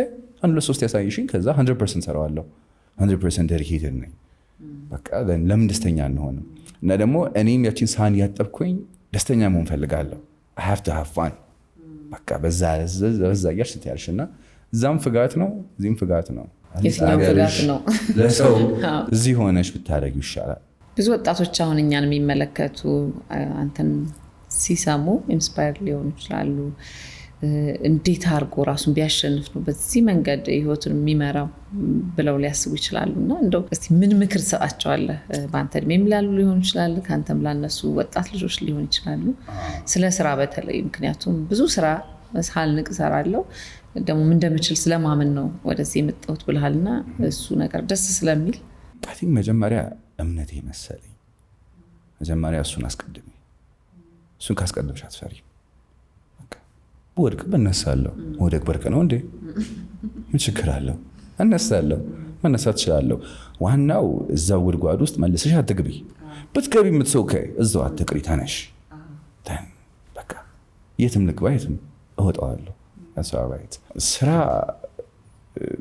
Speaker 1: 1-3 ያሳየሽኝ ከዛ 100% ሰራዋለሁ 100% ዴዲኬትድ ነኝ በቃ ለምን ደስተኛ አንሆንም እና ደግሞ እኔም ያቺን ሳህን ያጠብኩኝ ደስተኛ መሆን ፈልጋለሁ I have to have fun በቃ በዛ እያልሽ ትያለሽ እና እዛም ፍጋት ነው እዚህም ፍጋት ነው
Speaker 2: የትኛው ፍጋት ነው
Speaker 1: ለሰው እዚህ ሆነሽ ብታደርጊው ይሻላል
Speaker 2: ብዙ ወጣቶች አሁን እኛን የሚመለከቱ አንተን ሲሰሙ ኢንስፓየር ሊሆኑ ይችላሉ እንዴት አድርጎ ራሱን ቢያሸንፍ ነው በዚህ መንገድ ህይወቱን የሚመራው ብለው ሊያስቡ ይችላሉና እንደው እስቲ ምን ምክር ትሰጣቸዋለህ በአንተ እድሜም ላሉ ሊሆን ይችላል ካንተም ላነሱ ወጣት ልጆች ሊሆን ይችላሉ ስለ ስራ በተለይ ምክንያቱም ብዙ ስራ ሳልንቅ እሰራለሁ ደግሞ ምን እንደምችል ስለማመን ነው ወደዚህ የመጣሁት ብለሃልና እሱ ነገር ደስ ስለሚል
Speaker 1: I think መጀመሪያ እምነቴ መሰለኝ መጀመሪያ እሱን አስቀድሜ እሱን ካስቀደምሽ አትፈሪም ወድቅ በነሳለሁ ወድቅ በርቅ ነው እንዴ ምን ችግር አለው እነሳለሁ መነሳት እችላለሁ ዋናው እዛው ጉድጓድ ውስጥ መልሰሽ አትግቢ ብትገቢ የምትሰውከ እዛው አትቅሪ ተነሽ በቃ የትም ልግባ የትም እወጣዋለሁ አሳባይት ስራ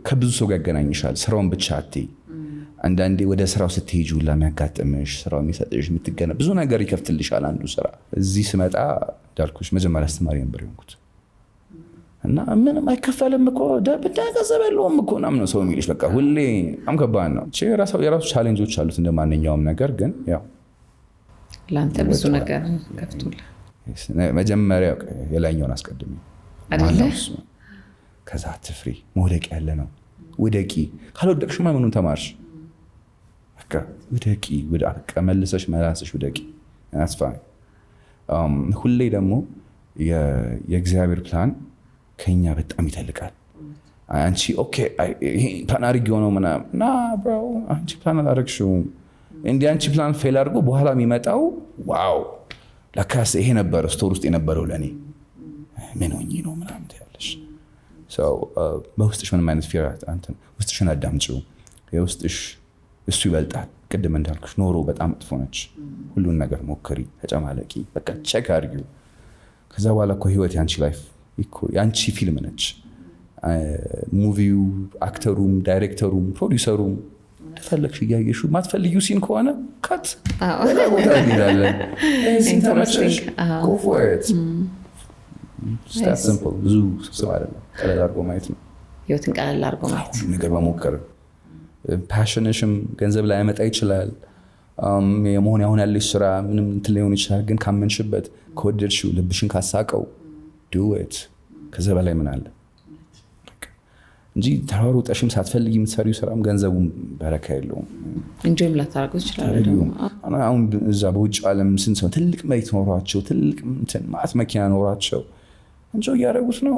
Speaker 1: ከብዙ ሰው ጋር ያገናኝሻል ስራውን ብቻ አትይ አንዳንዴ ወደ ስራው ስትሄጂ ሁላ የሚያጋጥምሽ ስራው የሚሰጥሽ የምትገና ብዙ ነገር ይከፍትልሻል አንዱ ስራ እዚህ ስመጣ እንዳልኩሽ መጀመሪያ አስተማሪ ነበር የሆንኩት እና ምንም አይከፈልም እኮ ደብዳገዘብ የለውም እኮ ምናምን ሰው የሚልሽ በቃ ሁሌ ከባድ ነው የራሱ ቻሌንጆች አሉት እንደማንኛውም ነገር ግን ያው
Speaker 2: ለአንተ ብዙ ነገር ከፍቶልህ
Speaker 1: መጀመሪያ የላይኛውን አስቀድሜ ከዛ አትፍሪ መውደቅ ያለ ነው ውደቂ ካልወደቅሽማ ምኑን ተማርሽ በቃ ውደቂ በቃ መልሰሽ መራስሽ ውደቂ አስፋ ሁሌ ደግሞ የእግዚአብሔር ፕላን ከኛ በጣም ይተልቃል አንቺ ኦኬ ይሄ ፕላን አድርጌው ነው ምናምን ና ብሮ አንቺ ፕላን አላደረግሽውም እንዲህ አንቺ ፕላን ፌል አድርጎ በኋላ የሚመጣው ዋው ለካስ ይሄ ነበር ስቶር ውስጥ የነበረው ለእኔ ምን ሆኜ ነው ምናምን ትያለሽ በውስጥሽ ምንም አይነት ፊር አንተን ውስጥሽን አዳምጪው የውስጥሽ እሱ ይበልጣል ቅድም እንዳልኩሽ ኖሮ በጣም መጥፎ ነች ሁሉን ነገር ሞክሪ ተጨማለቂ በቃ ቼክ አድርጊው ከዛ በኋላ እኮ ህይወት ያንቺ ላይፍ ያንቺ ፊልም ነች ሙቪው አክተሩም ዳይሬክተሩም ፕሮዲውሰሩም ተፈለግሽ እያየሹ ማትፈልጊው ሲን ከሆነ ካት ቦታ ይላለን ኢንተረስቲንግ go for it simple ብዙ ስብስብ አይደለም ቀለል አድርጎ ማየት ነው
Speaker 2: ህይወትን ቀለል አድርጎ ማየት
Speaker 1: ነገር መሞከር ፓሽንሽም ገንዘብ ላይ ያመጣ ይችላል የመሆን ያሁን ያለሽ ስራ ምንም እንትን ሊሆን ይችላል ግን ካመንሽበት ከወደድሽው ልብሽን ካሳቀው do it ከዛ በላይ ምን አለ እንጂ ተሯሩጠሽም ሳትፈልጊ የምትሰሪው ስራም ገንዘቡም በረካ የለውም
Speaker 2: እንጆይም ላታደርገው ይችላል
Speaker 1: አሁን እዛ በውጭ ዓለም ስንት ሰው ትልቅ መሬት ኖሯቸው ትልቅ ማዕት መኪና ኖሯቸው እንጆ እያደረጉት ነው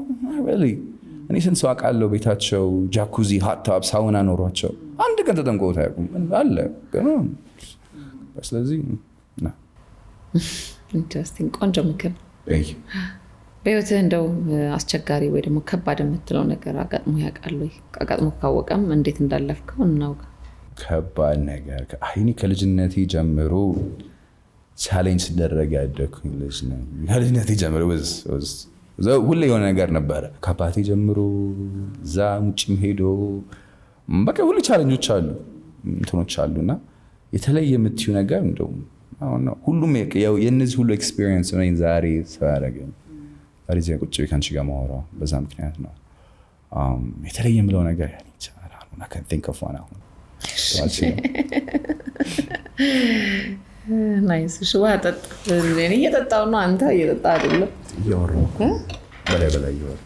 Speaker 1: እኔ ስንት ሰው አውቃለሁ ቤታቸው ጃኩዚ ሀት ታብ ሳውና ኖሯቸው አንድ ቀን ተጠምቀውት አያውቁም አለ ግን ስለዚህ
Speaker 2: ኢንትረስቲንግ ቆንጆ ምክር በህይወትህ እንደው አስቸጋሪ ወይ ደግሞ ከባድ የምትለው ነገር አጋጥሞ ያውቃል ወይ አጋጥሞ ካወቀም እንዴት እንዳለፍከው እናውቃ
Speaker 1: ከባድ ነገር እኔ ከልጅነቴ ጀምሮ ቻሌንጅ ሲደረግ ያደግኩኝ ልጅ ነኝ ከልጅነቴ ጀምሮ ሁሌ የሆነ ነገር ነበረ ከአባቴ ጀምሮ እዛ ውጭም ሄዶ በቃ ሁሌ ቻሌንጆች አሉ እንትኖች አሉና የተለየ የምትዩ ነገር እንደው አሁን ነው ሁሉም የእነዚህ ሁሉ ኤክስፒሪየንስ ነው ዛሬ ሰው ያደረገኝ ዛሬ ቁጭ ብዬ ከአንቺ ጋር ማወራው በዛ ምክንያት ነው የተለየ የምለው ነገር ይቻላል I can think of one አሁን
Speaker 2: ናይስ ሽዋ ጠጥ እኔ እየጠጣሁ ነው አንተ እየጠጣ አይደለም
Speaker 1: እያወራሁ በላይ እያወራሁ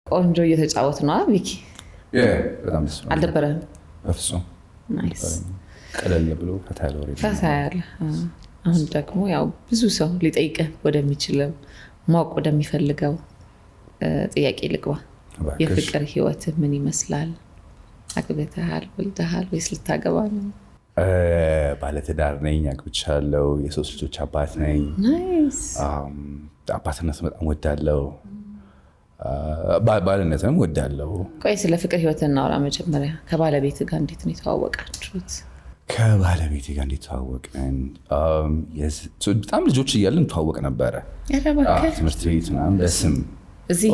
Speaker 2: ቆንጆ እየተጫወት ነው ቪኪ
Speaker 1: በጣም ደስ
Speaker 2: አልደበረህም
Speaker 1: በፍጹም
Speaker 2: ናይስ
Speaker 1: ቀለል ብሎ ፈታ
Speaker 2: ያለ አሁን ደግሞ ያው ብዙ ሰው ሊጠይቅህ ወደሚችለው ማወቅ ወደሚፈልገው ጥያቄ ልግባ የፍቅር ህይወት ምን ይመስላል አግብተሃል ወልደሃል ወይስ ልታገባ ነው
Speaker 1: ባለትዳር ነኝ አግብቻለሁ የሶስት ልጆች አባት ነኝ
Speaker 2: ናይስ
Speaker 1: አባትነት በጣም ወዳለሁ ባልነትም ወዳለሁ
Speaker 2: ቆይ ስለ ፍቅር ህይወት እናውራ መጀመሪያ ከባለቤት ጋር እንዴት ነው የተዋወቃችሁት
Speaker 1: ከባለቤቴ ጋር እንዴት ተዋወቅን? በጣም ልጆች እያለን እንተዋወቅ ነበረ። ትምህርት ቤት ምናምን በስም እዚህ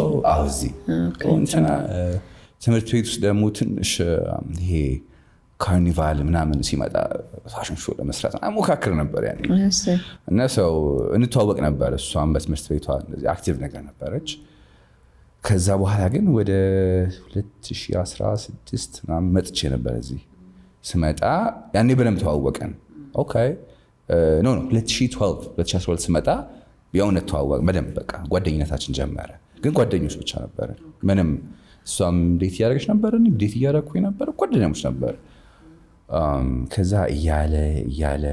Speaker 1: ትምህርት ቤት ውስጥ ደግሞ ትንሽ ይሄ ካርኒቫል ምናምን ሲመጣ ፋሽን ሾው ለመስራት ሞካክር ነበር ያኔ እና ሰው እንተዋወቅ ነበር። እሷም በትምህርት ቤቷ አክቲቭ ነገር ነበረች። ከዛ በኋላ ግን ወደ 2016 ምናምን መጥቼ ነበር። እዚህ ስመጣ ያኔ በደንብ ተዋወቀን። ኦኬ 2012 ስመጣ የእውነት ተዋወቅ በደንብ በቃ ጓደኝነታችን ጀመረ። ግን ጓደኞች ብቻ ነበርን። ምንም እሷም ዴት እያደረገች ነበር፣ ዴት እያደረኩኝ ነበር፣ ጓደኛሞች ነበር። ከዛ እያለ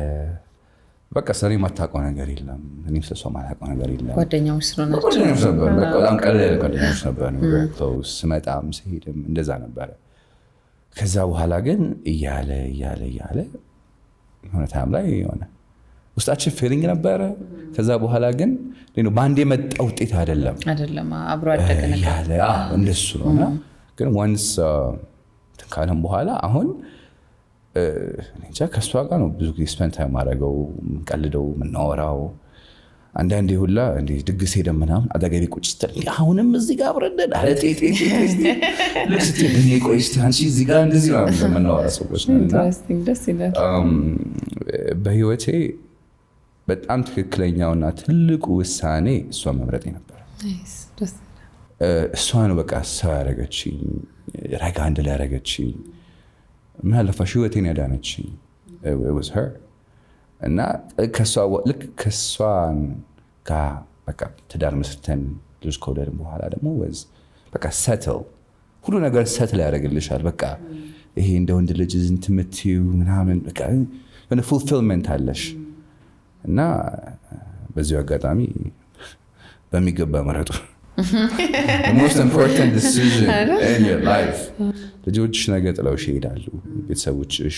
Speaker 1: በቃ ሰሪ የማታውቀው ነገር የለም፣ እኔም ስለሷ የማላውቀው ነገር የለም።
Speaker 2: ጓደኛሞች ስለሆናችሁ
Speaker 1: ነበር፣ በጣም ቀለል ጓደኛሞች ነበር። ስመጣም ስሄድም እንደዛ ነበረ። ከዛ በኋላ ግን እያለ የሆነ ታይም ላይ የሆነ ውስጣችን ፊሊንግ ነበረ። ከዛ በኋላ ግን በአንድ የመጣ ውጤት አይደለም
Speaker 2: አብሮ አደገ ነገር
Speaker 1: እንደሱ ነውና ግን ዋንስ ካለም በኋላ አሁን እንጃ ከእሷ ጋር ነው ብዙ ጊዜ ስፔንድ ታይም ማድረገው፣ የምንቀልደው፣ የምናወራው። አንዳንዴ ሁላ ድግስ ሄደን ምናምን አጠገቤ ቁጭ ስትል አሁንም እዚህ ጋር አብረን ቆይ እስኪ አንቺ እዚህ ጋር እንደዚህ ነው የምናወራ ሰዎች ነን። በህይወቴ በጣም ትክክለኛውና ትልቁ ውሳኔ እሷ መምረጤ ነበር። እሷ ነው በቃ ሰው ያደረገችኝ፣ ረጋ እንድል ያደረገችኝ፣ ምናለፋሽ ህይወቴን ያዳነችኝ was her። እና ልክ ከእሷ ጋር በቃ ትዳር መስርተን ልጅ ከወለድን በኋላ ደግሞ በቃ ሰትል ሁሉ ነገር ሰትል ያደርግልሻል። በቃ ይሄ እንደ ወንድ ልጅ እንትምትዩ ምናምን በቃ የሆነ ፉልፊልመንት አለሽ። እና በዚሁ አጋጣሚ በሚገባ መረጡ። The most important decision in your life። ልጆችሽ ነገ ጥለውሽ ይሄዳሉ። ቤተሰቦችሽ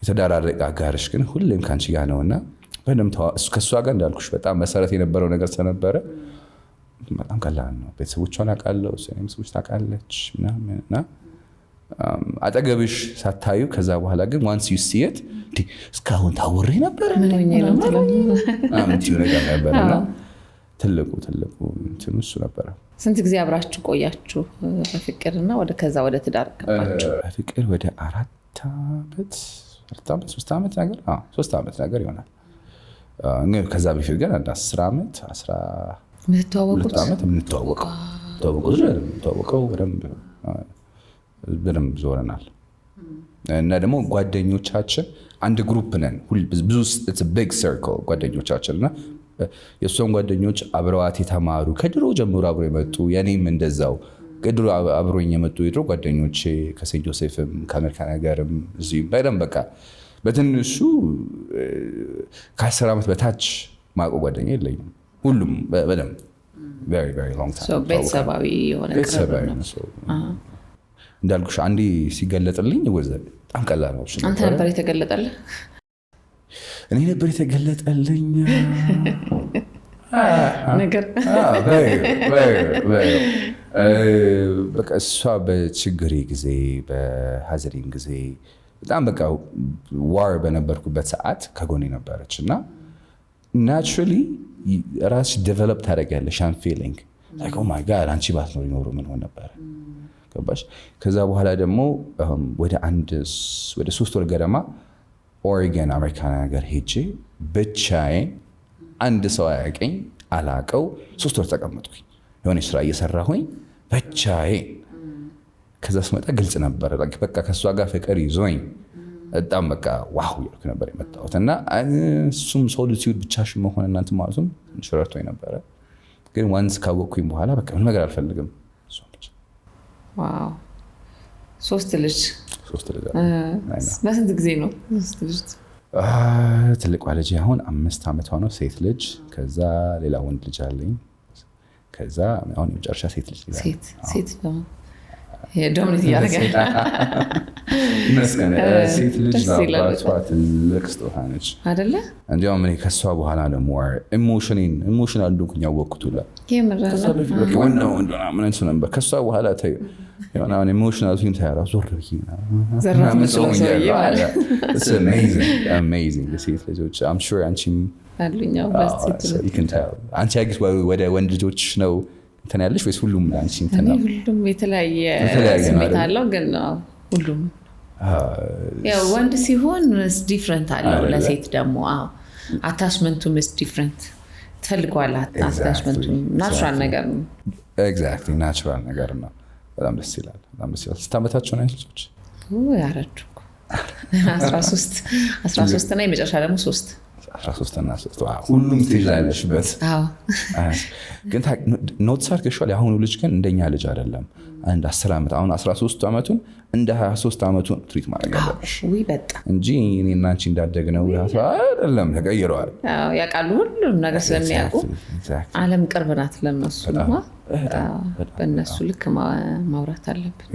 Speaker 1: የተዳራረቀ አጋርሽ ግን ሁሌም ከአንቺ ጋር ነውና በደምብ ከእሷ ጋር እንዳልኩሽ በጣም መሰረት የነበረው ነገር ስለነበረ በጣም ቀላል ነው። ቤተሰቦቿን አውቃለሁ፣ እኔም ሰዎች ታውቃለች ምናምን እና አጠገብሽ ሳታዩ ከዛ በኋላ ግን ዋንስ ዩ ሲ ኢት እስካሁን ታውሬ ነበር ነገር ነበርና ትልቁ እንትኑ እሱ ነበረ።
Speaker 2: ስንት ጊዜ አብራችሁ ቆያችሁ በፍቅርና ከዛ ወደ ትዳር ገባችሁ?
Speaker 1: በፍቅር ወደ 4 ዓመት 3 ዓመት ነገር ይሆናል። ከዛ በፊት ግን 10 ዓመት 12 ዓመት የምንተዋወቀው በደንብ ዞረናል። እና ደግሞ ጓደኞቻችን አንድ ግሩፕ ነን። ብዙ ቢግ ሰርክል ጓደኞቻችን እና የእሷን ጓደኞች አብረዋት የተማሩ ከድሮ ጀምሮ አብሮ የመጡ የኔም እንደዛው ከድሮ አብሮኝ የመጡ የድሮ ጓደኞቼ ከሴንት ጆሴፍም ከአሜሪካ ነገርም እዚህም በደንብ በቃ በትንሹ ከ10 ዓመት በታች ማቆ ጓደኛ የለኝም። ሁሉም በደንብ very very long time
Speaker 2: ቤተሰባዊ የሆነ
Speaker 1: ቤተሰባዊ ነው። እንዳልኩሽ አንዴ ሲገለጥልኝ በጣም ቀላል ነው።
Speaker 2: አንተ ነበር የተገለጠልህ?
Speaker 1: እኔ ነበር የተገለጠልኝ
Speaker 2: ነገር
Speaker 1: በቃ እሷ በችግሬ ጊዜ በሀዘኔም ጊዜ በጣም በቃ ዋር በነበርኩበት ሰዓት ከጎኔ ነበረች እና ናቹራሊ ራስሽ ዴቨሎፕ ታደርጊያለሽ ያን ፊሊንግ ላይክ ኦ ማይ ጋድ አንቺ ባትኖሪ ኖሮ ምን ሆን ነበር ገባሽ? ከዛ በኋላ ደግሞ ወደ 3 ወር ገደማ ኦሪገን አሜሪካ ነገር ሄጄ ብቻዬን አንድ ሰው አያውቀኝ አላውቀው 3 ወር ተቀመጥኩኝ። የሆነ ስራ እየሰራሁኝ ብቻዬን። ከዛ ስመጣ ግልጽ ነበር በቃ ከእሷ ጋር ፍቅር ይዞኝ በጣም በቃ ዋው ያልኩ ነበር የመጣሁት እና እሱም ሶሊቲዩድ ብቻሽን መሆን እናንተ ማለቱም ሽረርቶኝ ነበረ። ግን ዋንስ ካወቅኩኝ በኋላ በቃ ምን ነገር አልፈልግም።
Speaker 2: ዋው 3 ልጅ በስንት ጊዜ ነው 3 ልጅ?
Speaker 1: ትልቋ ልጅ አሁን 5 ዓመቷ ነው፣ ሴት ልጅ። ከዛ ሌላ ወንድ ልጅ አለኝ። ከዛ አሁን የመጨረሻ ሴት ልጅ
Speaker 2: ሴት ደግሞ ዶሚኔት እያደረገ
Speaker 1: መስከነ ሴት ልጅ ለአባቷ ትልቅ ስጦታ ነች
Speaker 2: አይደለ?
Speaker 1: እንዲያውም እኔ ከሷ በኋላ ደግሞ ኢሞሽናል እንደሆንኩኝ ያወቅኩት ሁላ ምን ነበር ከሷ በኋላ ተይው የሆነ ኢሞሽናል ፊልም ታያራ ዞር ብዬ አሜዚንግ ሴት ልጆች I'm sure አንቺም አንቺ አግስ ወደ ወንድ ልጆች ነው እንትን ያለሽ ወይስ ሁሉም አንቺ እንትን ነው?
Speaker 2: ሁሉም የተለያየ ስሜት አለው ግን ሁሉም ያው ወንድ ሲሆን ዲፍረንት አለው። ለሴት ደግሞ አታችመንቱም is different ትፈልገዋለህ። አታችመንቱም ናቹራል ነገር ነው።
Speaker 1: ኤግዛክትሊ ናቹራል ነገር ነው። በጣም ደስ ይላል። ስንት ዓመታቸው ነው ልጆች?
Speaker 2: ያረጁ 13 እና የመጨረሻ ደግሞ 3
Speaker 1: 13 እና 3 ሁሉም ስቴጅ ላይ ያለሽበት። ግን ኖትስ አድርገሽዋል። የአሁኑ ልጅ ግን እንደኛ ልጅ አይደለም። አንድ 10 ዓመት አሁን 13 ዓመቱን እንደ 23 ዓመቱን ትሪት ማድረግ አለብሽ እንጂ እኔና አንቺ እንዳደግነው አይደለም። ተቀይረዋል።
Speaker 2: ያውቃሉ ሁሉም ነገር ስለሚያውቁ ዓለም ቅርብ ናት ለነሱ ነው። በእነሱ ልክ ማውራት አለብን።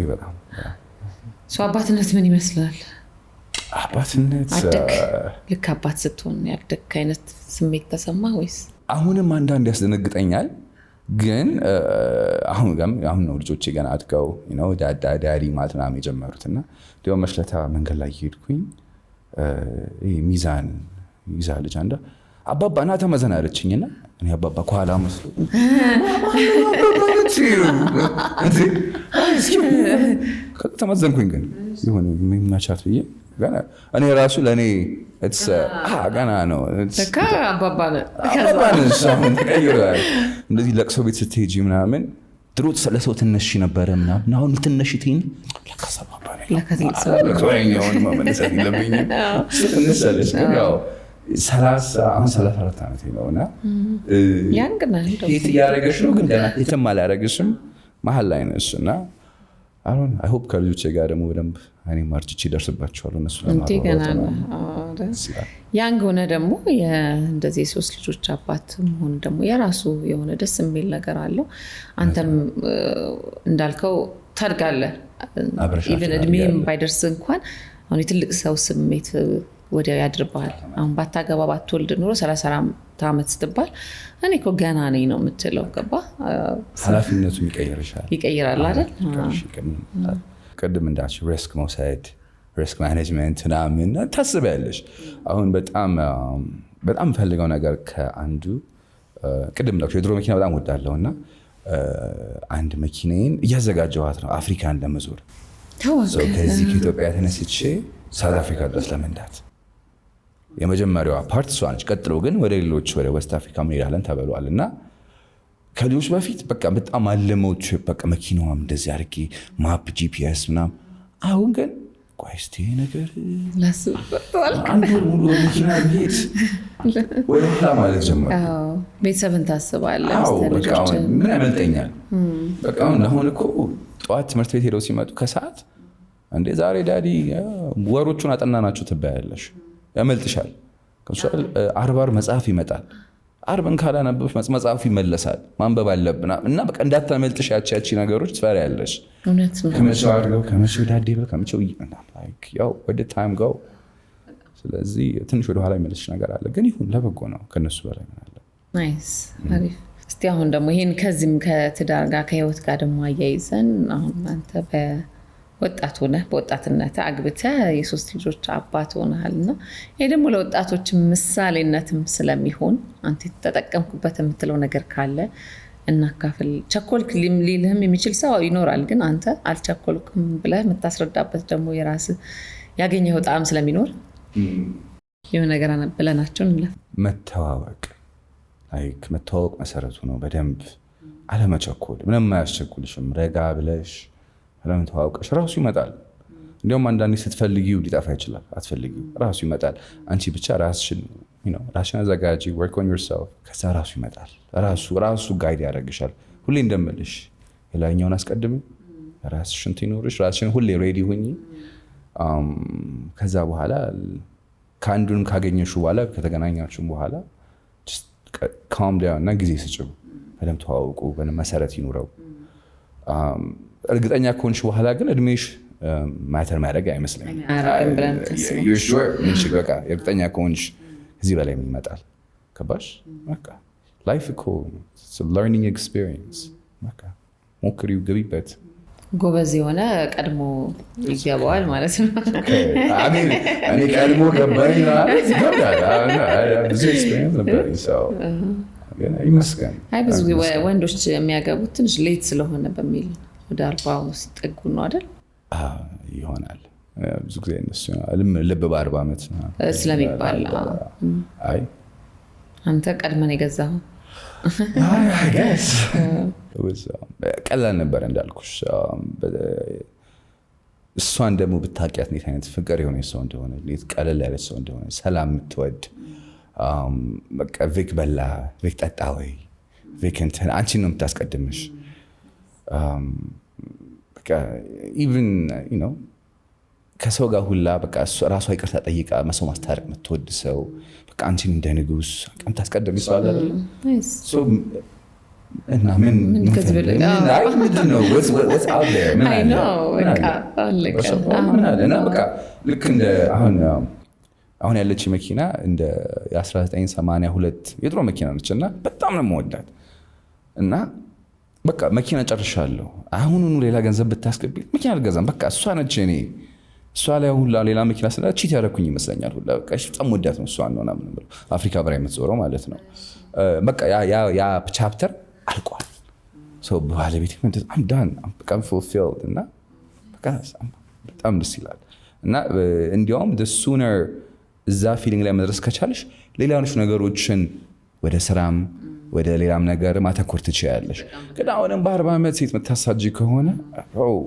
Speaker 2: ሰው አባትነት ምን ይመስላል?
Speaker 1: አባትነት
Speaker 2: ልክ አባት ስትሆን ያደግ አይነት ስሜት ተሰማ ወይስ?
Speaker 1: አሁንም አንዳንድ ያስደነግጠኛል። ግን አሁን ነው ልጆቼ ገና አድገው ዳዲ ማለት ምናምን የጀመሩትና እንዲያውም መሽለታ መንገድ ላይ ሄድኩኝ ሚዛን ይዛ ልጅ አንዷ አባባ ና ተመዘን አለችኝና እኔ አባባ ከኋላ መስሎ ተመዘንኩኝ። ግን ይሁን የሚመቻት ብዬ እኔ ራሱ ለእኔ ገና ነው ተቀይሯል። እንደዚህ ለቅሶ ቤት ስትሄጂ ምናምን ድሮ ለሰው ትነሺ ነበረ ምናምን አሁን ትነሺ ትይን ለከሰባባለሆን መመለሰት የለብኝም ትንሰለች። ግን ያው 34 ዓመቴ ነው እና የት እያደረገሽ ነው? ግን ገና የትም አላደረግሽም መሀል ላይ ነሽ እና አሁን አይ ሆፕ ከልጆቼ ጋር ደግሞ በደንብ እኔ ማርችቼ ይደርስባቸዋለሁ እነሱ
Speaker 2: ያንግ ሆነ ደግሞ እንደዚህ የሶስት ልጆች አባት መሆን ደግሞ የራሱ የሆነ ደስ የሚል ነገር አለው። አንተም እንዳልከው ታድጋለህ። ኢቨን እድሜም ባይደርስ እንኳን አሁን የትልቅ ሰው ስሜት ወዲያው ያድርብሃል። አሁን ባታገባ ባትወልድ ኖሮ 34 ዓመት ስትባል እኔ እኮ ገና ነኝ ነው የምትለው። ገባ
Speaker 1: ኃላፊነቱ ይቀይራል
Speaker 2: አይደል?
Speaker 1: ቅድም እንዳልሽው ሪስክ መውሰድ ሪስክ ማኔጅመንት ምናምን ታስቢያለሽ። አሁን በጣም ፈልገው ነገር ከአንዱ ቅድም እንዳልሽው የድሮ መኪና በጣም ወዳለሁ እና አንድ መኪናዬን እያዘጋጀኋት ነው አፍሪካን ለመዞር። ከዚህ ከኢትዮጵያ ተነስቼ ሳውት አፍሪካ ድረስ ለመንዳት የመጀመሪያዋ ፓርት እሷ ነች። ቀጥሎ ግን ወደ ሌሎች ወደ ዌስት አፍሪካ እንሄዳለን ተብሏል እና ከልጆች በፊት በጣም አለመውት መኪናዋም እንደዚህ አድርጌ ማፕ ጂፒኤስ ምናምን። አሁን ግን ቆይ እስቲ ነገር አንድ ወር ሙሉ መኪና ቤት ወደ ኋላ ማለት ጀመረ።
Speaker 2: ቤተሰብን ታስባለህ።
Speaker 1: ምን ያመልጠኛል? በቃ አሁን እኮ ጠዋት ትምህርት ቤት ሄደው ሲመጡ ከሰዓት እንዴ ዛሬ ዳዲ ወሮቹን አጠናናቸው ትባያለሽ። ያመልጥሻል። አርባር መጽሐፍ ይመጣል። አርብን ካላነበብሽ መጽሐፉ ይመለሳል። ማንበብ አለብና እና በቃ እንዳታመልጥሽ ያቺ ነገሮች ትፈሪያለሽ። ከመቼው አድርገው ከመቼው ዳዴ በል ከመቼው ያው ወደ ታይም ጋው። ስለዚህ ትንሽ ወደ ኋላ የሚመልስሽ ነገር አለ። ግን ይሁን ለበጎ ነው። ከነሱ በላይ ምን አለ?
Speaker 2: ናይስ አሪፍ። እስቲ አሁን ደግሞ ይሄን ከዚህም ከትዳር ጋር ከህይወት ጋር ደግሞ አያይዘን አሁን አንተ ወጣት ሆነህ በወጣትነት አግብተህ የሶስት ልጆች አባት ሆነሃልና ይሄ ደግሞ ለወጣቶች ምሳሌነትም ስለሚሆን አንተ ተጠቀምኩበት የምትለው ነገር ካለ እናካፍል። ቸኮልክ ሊልህም የሚችል ሰው ይኖራል። ግን አንተ አልቸኮልኩም ብለህ የምታስረዳበት ደግሞ የራስህ ያገኘኸው ጣዕም ስለሚኖር የሆነ ነገር ብለናቸው እንለፍ።
Speaker 1: መተዋወቅ መሰረቱ ነው። በደንብ አለመቸኮል። ምንም አያስቸኩልሽም። ረጋ ብለሽ ለምን ተዋውቀሽ ራሱ ይመጣል። እንዲያውም አንዳንዴ ስትፈልጊው ሊጠፋ ይችላል። አትፈልጊው ራሱ ይመጣል። አንቺ ብቻ ራስሽን አዘጋጂ፣ work on yourself። ከዛ ራሱ ይመጣል። ራሱ ጋይድ ያደርግሻል። ሁሌ እንደምልሽ የላይኛውን አስቀድሚ፣ ራስሽን ትኖርሽ፣ ራስሽን ሁሌ ሬዲ ሁኚ። ከዛ በኋላ ከአንዱንም ካገኘሽው በኋላ ከተገናኛችሁም በኋላ calm down እና ጊዜ ስጭው። በደንብ ተዋውቁ። በደንብ መሰረት ይኑረው። እርግጠኛ ከሆንሽ በኋላ ግን እድሜሽ ማተር ማድረግ አይመስለኝም።
Speaker 2: You're
Speaker 1: sure ምንችል በቃ እርግጠኛ ከሆንሽ ከዚህ በላይ ምን ይመጣል? ገባሽ? በቃ ላይፍ እኮ ለርኒንግ ኤክስፒሪየንስ በቃ ሞክሪው፣ ግቢበት።
Speaker 2: ጎበዝ የሆነ ቀድሞ ይገባዋል ማለት ነው።
Speaker 1: እኔ ቀድሞ ገባኝ ማለት ብዙ ኤክስፒሪየንስ ነበረኝ ሰው ይመስገን።
Speaker 2: ብዙ ወንዶች የሚያገቡት ትንሽ ሌት ስለሆነ በሚል ወደ 40 ሲጠጉ ነው አይደል?
Speaker 1: ይሆናል ብዙ ጊዜ እነሱ ልብ በ40 ዓመት
Speaker 2: ስለሚባል።
Speaker 1: አይ
Speaker 2: አንተ ቀድመን የገዛኸው
Speaker 1: ቀላል ነበር እንዳልኩሽ። እሷን ደግሞ ብታውቂያት እንዴት አይነት ፍቅር የሆነ ሰው እንደሆነ፣ ቀለል ያለች ሰው እንደሆነ፣ ሰላም የምትወድ በቃ ቪክ በላ ቪክ ጠጣ ወይ ቪክ እንትን አንቺን ነው የምታስቀድምሽ። በቃ ኢቭን ከሰው ጋር ሁላ በቃ ራሷ ይቅርታ ጠይቃ ሰው ማስታረቅ የምትወድ ሰው በቃ አንቺን እንደ ንጉስ የምታስቀድም ሰው አለ አይደል? እና ምንድን ነው በቃ ልክ እንደ አሁን ያለች መኪና እንደ 1982 የድሮ መኪና ነች እና በጣም ነው የምወዳት እና በቃ መኪና ጨርሻለሁ። አሁኑኑ ሌላ ገንዘብ ብታስገቢ መኪና አልገዛም። በቃ እሷ ነች እኔ እሷ ላይ ሁላ ሌላ መኪና ስለ ቺት ያደረኩኝ ይመስለኛል ሁላ በቃ በጣም ወዳት ነው እሷን ነው ምናምን ብለው አፍሪካ በላይ የምትዞረው ማለት ነው። በቃ ያ ቻፕተር አልቋል። ሰው ባለቤት I'm done I'm fulfilled እና በቃ በጣም ደስ ይላል። እና እንዲያውም the sooner እዛ ፊሊንግ ላይ መድረስ ከቻለሽ ሌላዎች ነገሮችን ወደ ስራም ወደ ሌላም ነገር ማተኮር ትችያለሽ። ግን አሁንም በ40 ዓመት ሴት መታሳጂ ከሆነ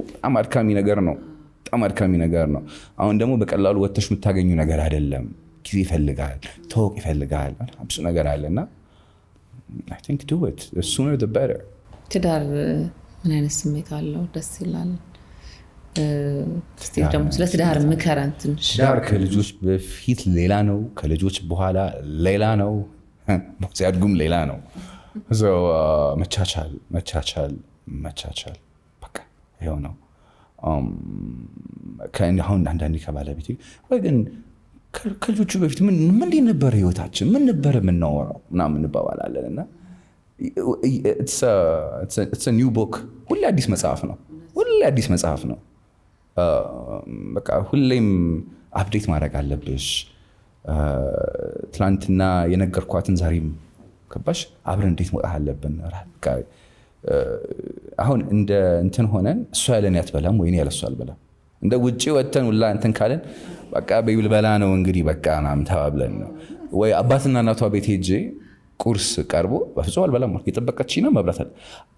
Speaker 1: በጣም አድካሚ ነገር ነው። በጣም አድካሚ ነገር ነው። አሁን ደግሞ በቀላሉ ወጥተሽ የምታገኙ ነገር አይደለም። ጊዜ ይፈልጋል፣ ተወቅ ይፈልጋል፣ ብዙ ነገር አለና I think do it the sooner the better።
Speaker 2: ትዳር ምን አይነት ስሜት አለው? ደስ ይላል። እስቲ ደግሞ ስለ ትዳር ምከረን ትንሽ።
Speaker 1: ትዳር ከልጆች በፊት ሌላ ነው፣ ከልጆች በኋላ ሌላ ነው፣ ሲያድጉም ሌላ ነው። መቻቻል በቃ ይኸው ነው። አሁን አንዳንዴ ከባለቤቴ ወይ ግን ከልጆቹ በፊት ምን ነበር ህይወታችን፣ ምን ነበር የምናወራው ምናምን እንባባላለን እና it's a new book። ሁሌ አዲስ መጽሐፍ ነው። በቃ ሁሌም አፕዴት ማድረግ አለብሽ። ትላንትና የነገርኳትን ዛሬም ገባሽ አብረን እንዴት መውጣት አለብን። አሁን እንደ እንትን ሆነን እሷ ያለን ያትበላም ወይ እኔ ያለ እሷ አልበላም። እንደ ውጪ ወተን ሁላ እንትን ካለን በቃ ቤብል በላ ነው እንግዲህ በቃ ምናምን ተባብለን ነው። ወይ አባትና እናቷ ቤት ሄጄ ቁርስ ቀርቦ በፍጹም አልበላም ማለት እየጠበቀችኝ ነው መብራት አለ።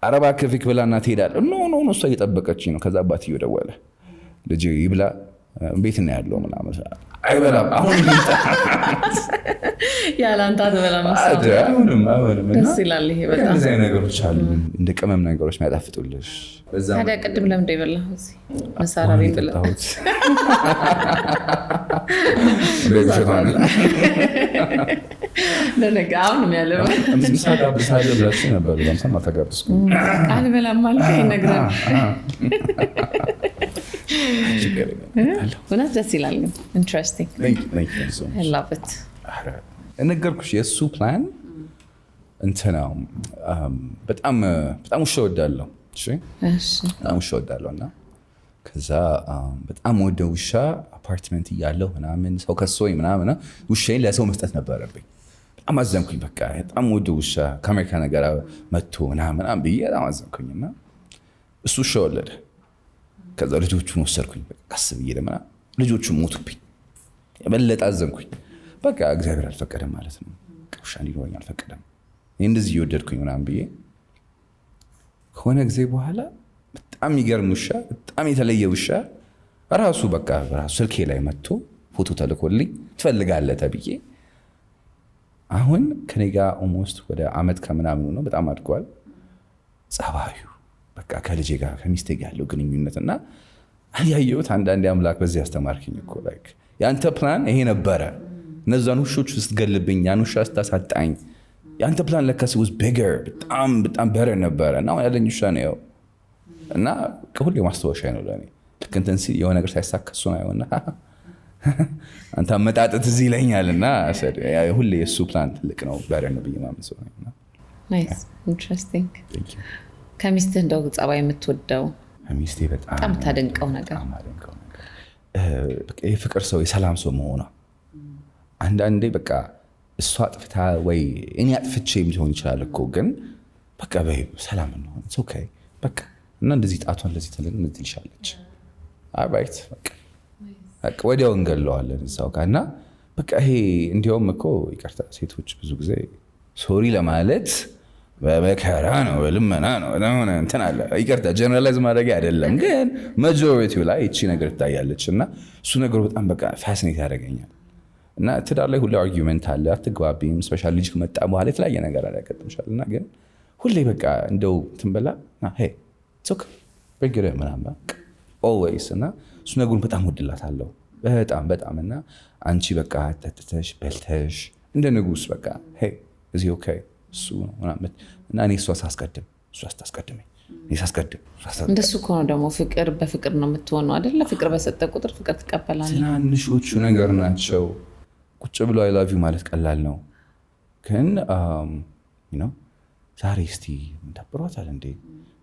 Speaker 1: ኧረ እባክህ ፊክ ብላና ትሄዳለህ። ኖ እሷ እየጠበቀችኝ ነው። ከዛ አባትዬው ደወለ። ልጅ ይብላ ቤት ነው ያለው ምናምን አይበላም። አሁን
Speaker 2: ያላንተ አትበላም።
Speaker 1: አይሆንም።
Speaker 2: ደስ ይላል። ይሄ በጣም
Speaker 1: እነዚህ ነገሮች አሉ እንደ ቅመም ነገሮች የሚያጣፍጡልሽ።
Speaker 2: ታዲያ ቅድም ለምን እንደበላህ እዚህ መሳሪያ ቤት
Speaker 1: ጠጣሁት።
Speaker 2: ለነገ አሁን ነው ያለው።
Speaker 1: ምሳ ጋብዛለሁ ብላችሁ ነበር። ለምሳሌ አልተጋብዝኩም።
Speaker 2: አልበላም ማለት ይነግራል። እውነት ደስ ይላል። ኢንትረስቲንግ I love it።
Speaker 1: ነገርኩሽ የእሱ ፕላን እንትና በጣም ውሻ ወዳለሁ። በጣም ውሻ ወዳለሁ እና ከዛ በጣም ወደ ውሻ አፓርትመንት እያለሁ ምናምን ሰው ከሶኝ ምናምን ውሻዬን ለሰው መስጠት ነበረብኝ። በጣም አዘንኩኝ። በቃ በጣም ወደ ውሻ ከአሜሪካ ነገር መጥቶ ምናምን ብዬ በጣም አዘንኩኝና እሱ ውሻ ወለደ። ከዛ ልጆቹን ወሰድኩኝ። ቀስ ብዬ ለምና ልጆቹ ሞቱብኝ። የበለጠ አዘንኩኝ። በቃ እግዚአብሔር አልፈቀደም ማለት ነው። ውሻ እንዲኖረኝ አልፈቀደም። እንደዚህ እየወደድኩኝ ምናምን ብዬ ከሆነ ጊዜ በኋላ በጣም የሚገርም ውሻ፣ በጣም የተለየ ውሻ ራሱ በቃ ራሱ ስልኬ ላይ መጥቶ ፎቶ ተልኮልኝ ትፈልጋለህ ተብዬ አሁን ከኔ ጋር ኦልሞስት ወደ ዓመት ከምናምኑ ነው። በጣም አድጓል ጸባዩ። በቃ ከልጄ ጋር ከሚስቴ ጋር ያለው ግንኙነት እና ያየሁት አንዳንዴ አምላክ በዚህ ያስተማርክኝ እኮ ላይክ ያንተ ፕላን ይሄ ነበረ። እነዛን ውሾች ስትገልብኝ፣ ያን ውሻ ስታሳጣኝ ያንተ ፕላን ለካስ was bigger በጣም better ነበረ እና ያለኝ ውሻ ነው እና ሁሌ ማስታወሻ ነው ለኔ። ልክ እንትን ሲል የሆነ ነገር ሳይሳካ እሱ ነው አይሆንና አንተ አመጣጥት እዚህ ይለኛልና ሁሌ የእሱ ፕላን ትልቅ ነው ጋር ነው ብዬ ማመን ሰው ነኝ።
Speaker 2: ናይስ ኢንትረስቲንግ። ከሚስትህ እንደው ጸባይ የምትወደው
Speaker 1: ሚስቴ በጣም
Speaker 2: ታደንቀው ነገር
Speaker 1: በቃ የፍቅር ሰው የሰላም ሰው መሆኗ። አንዳንዴ በቃ እሷ አጥፍታ ወይ እኔ አጥፍቼም ሊሆን ይችላል እኮ ግን በቃ በሰላም ነው ኦኬ በቃ እና እንደዚህ ጣቷን እንደዚህ ትልሻለች አራይት በቃ ወዲያው እንገለዋለን እዛው ጋር እና በቃ ይሄ እንዲያውም እኮ ይቅርታ ሴቶች ብዙ ጊዜ ሶሪ ለማለት በመከራ ነው በልመና ነው ለሆነ እንትን አለ ይቅርታ ጀነራላይዝ ማድረግ አይደለም ግን ማጆሪቲው ላይ እቺ ነገር ትታያለች እና እሱ ነገር በጣም በቃ ፋሲኔት ያደርገኛል። እና ትዳር ላይ ሁሌ አርጊውመንት አለ አትግባቢም ስፔሻሊ ልጅ ከመጣ በኋላ የተለያየ ነገር ያጋጥምሻል እና ግን ሁሌ በቃ እንደው ትንበላ ሄይ ሶክ በግረ ምናምን ኦልዌይስ እና እሱ ነገሩን በጣም ወድላታለሁ በጣም እና አንቺ በቃ ጠጥተሽ በልተሽ እንደ ንጉስ በቃ ሄይ እዚ ኦኬ እሱ ነው ምናምን እና እኔ እሷ ሳስቀድም እሷ አስታስቀድመኝ እኔ ሳስቀድም
Speaker 2: እንደሱ እኮ ነው ደግሞ ፍቅር በፍቅር ነው የምትሆነው አይደለ? ፍቅር በሰጠ ቁጥር ፍቅር ትቀበላለህ።
Speaker 1: ትናንሾቹ ነገር ናቸው። ቁጭ ብሎ አይ ላቭ ዩ ማለት ቀላል ነው ግን ዛሬ እስቲ እንዳብሯታል እንዴ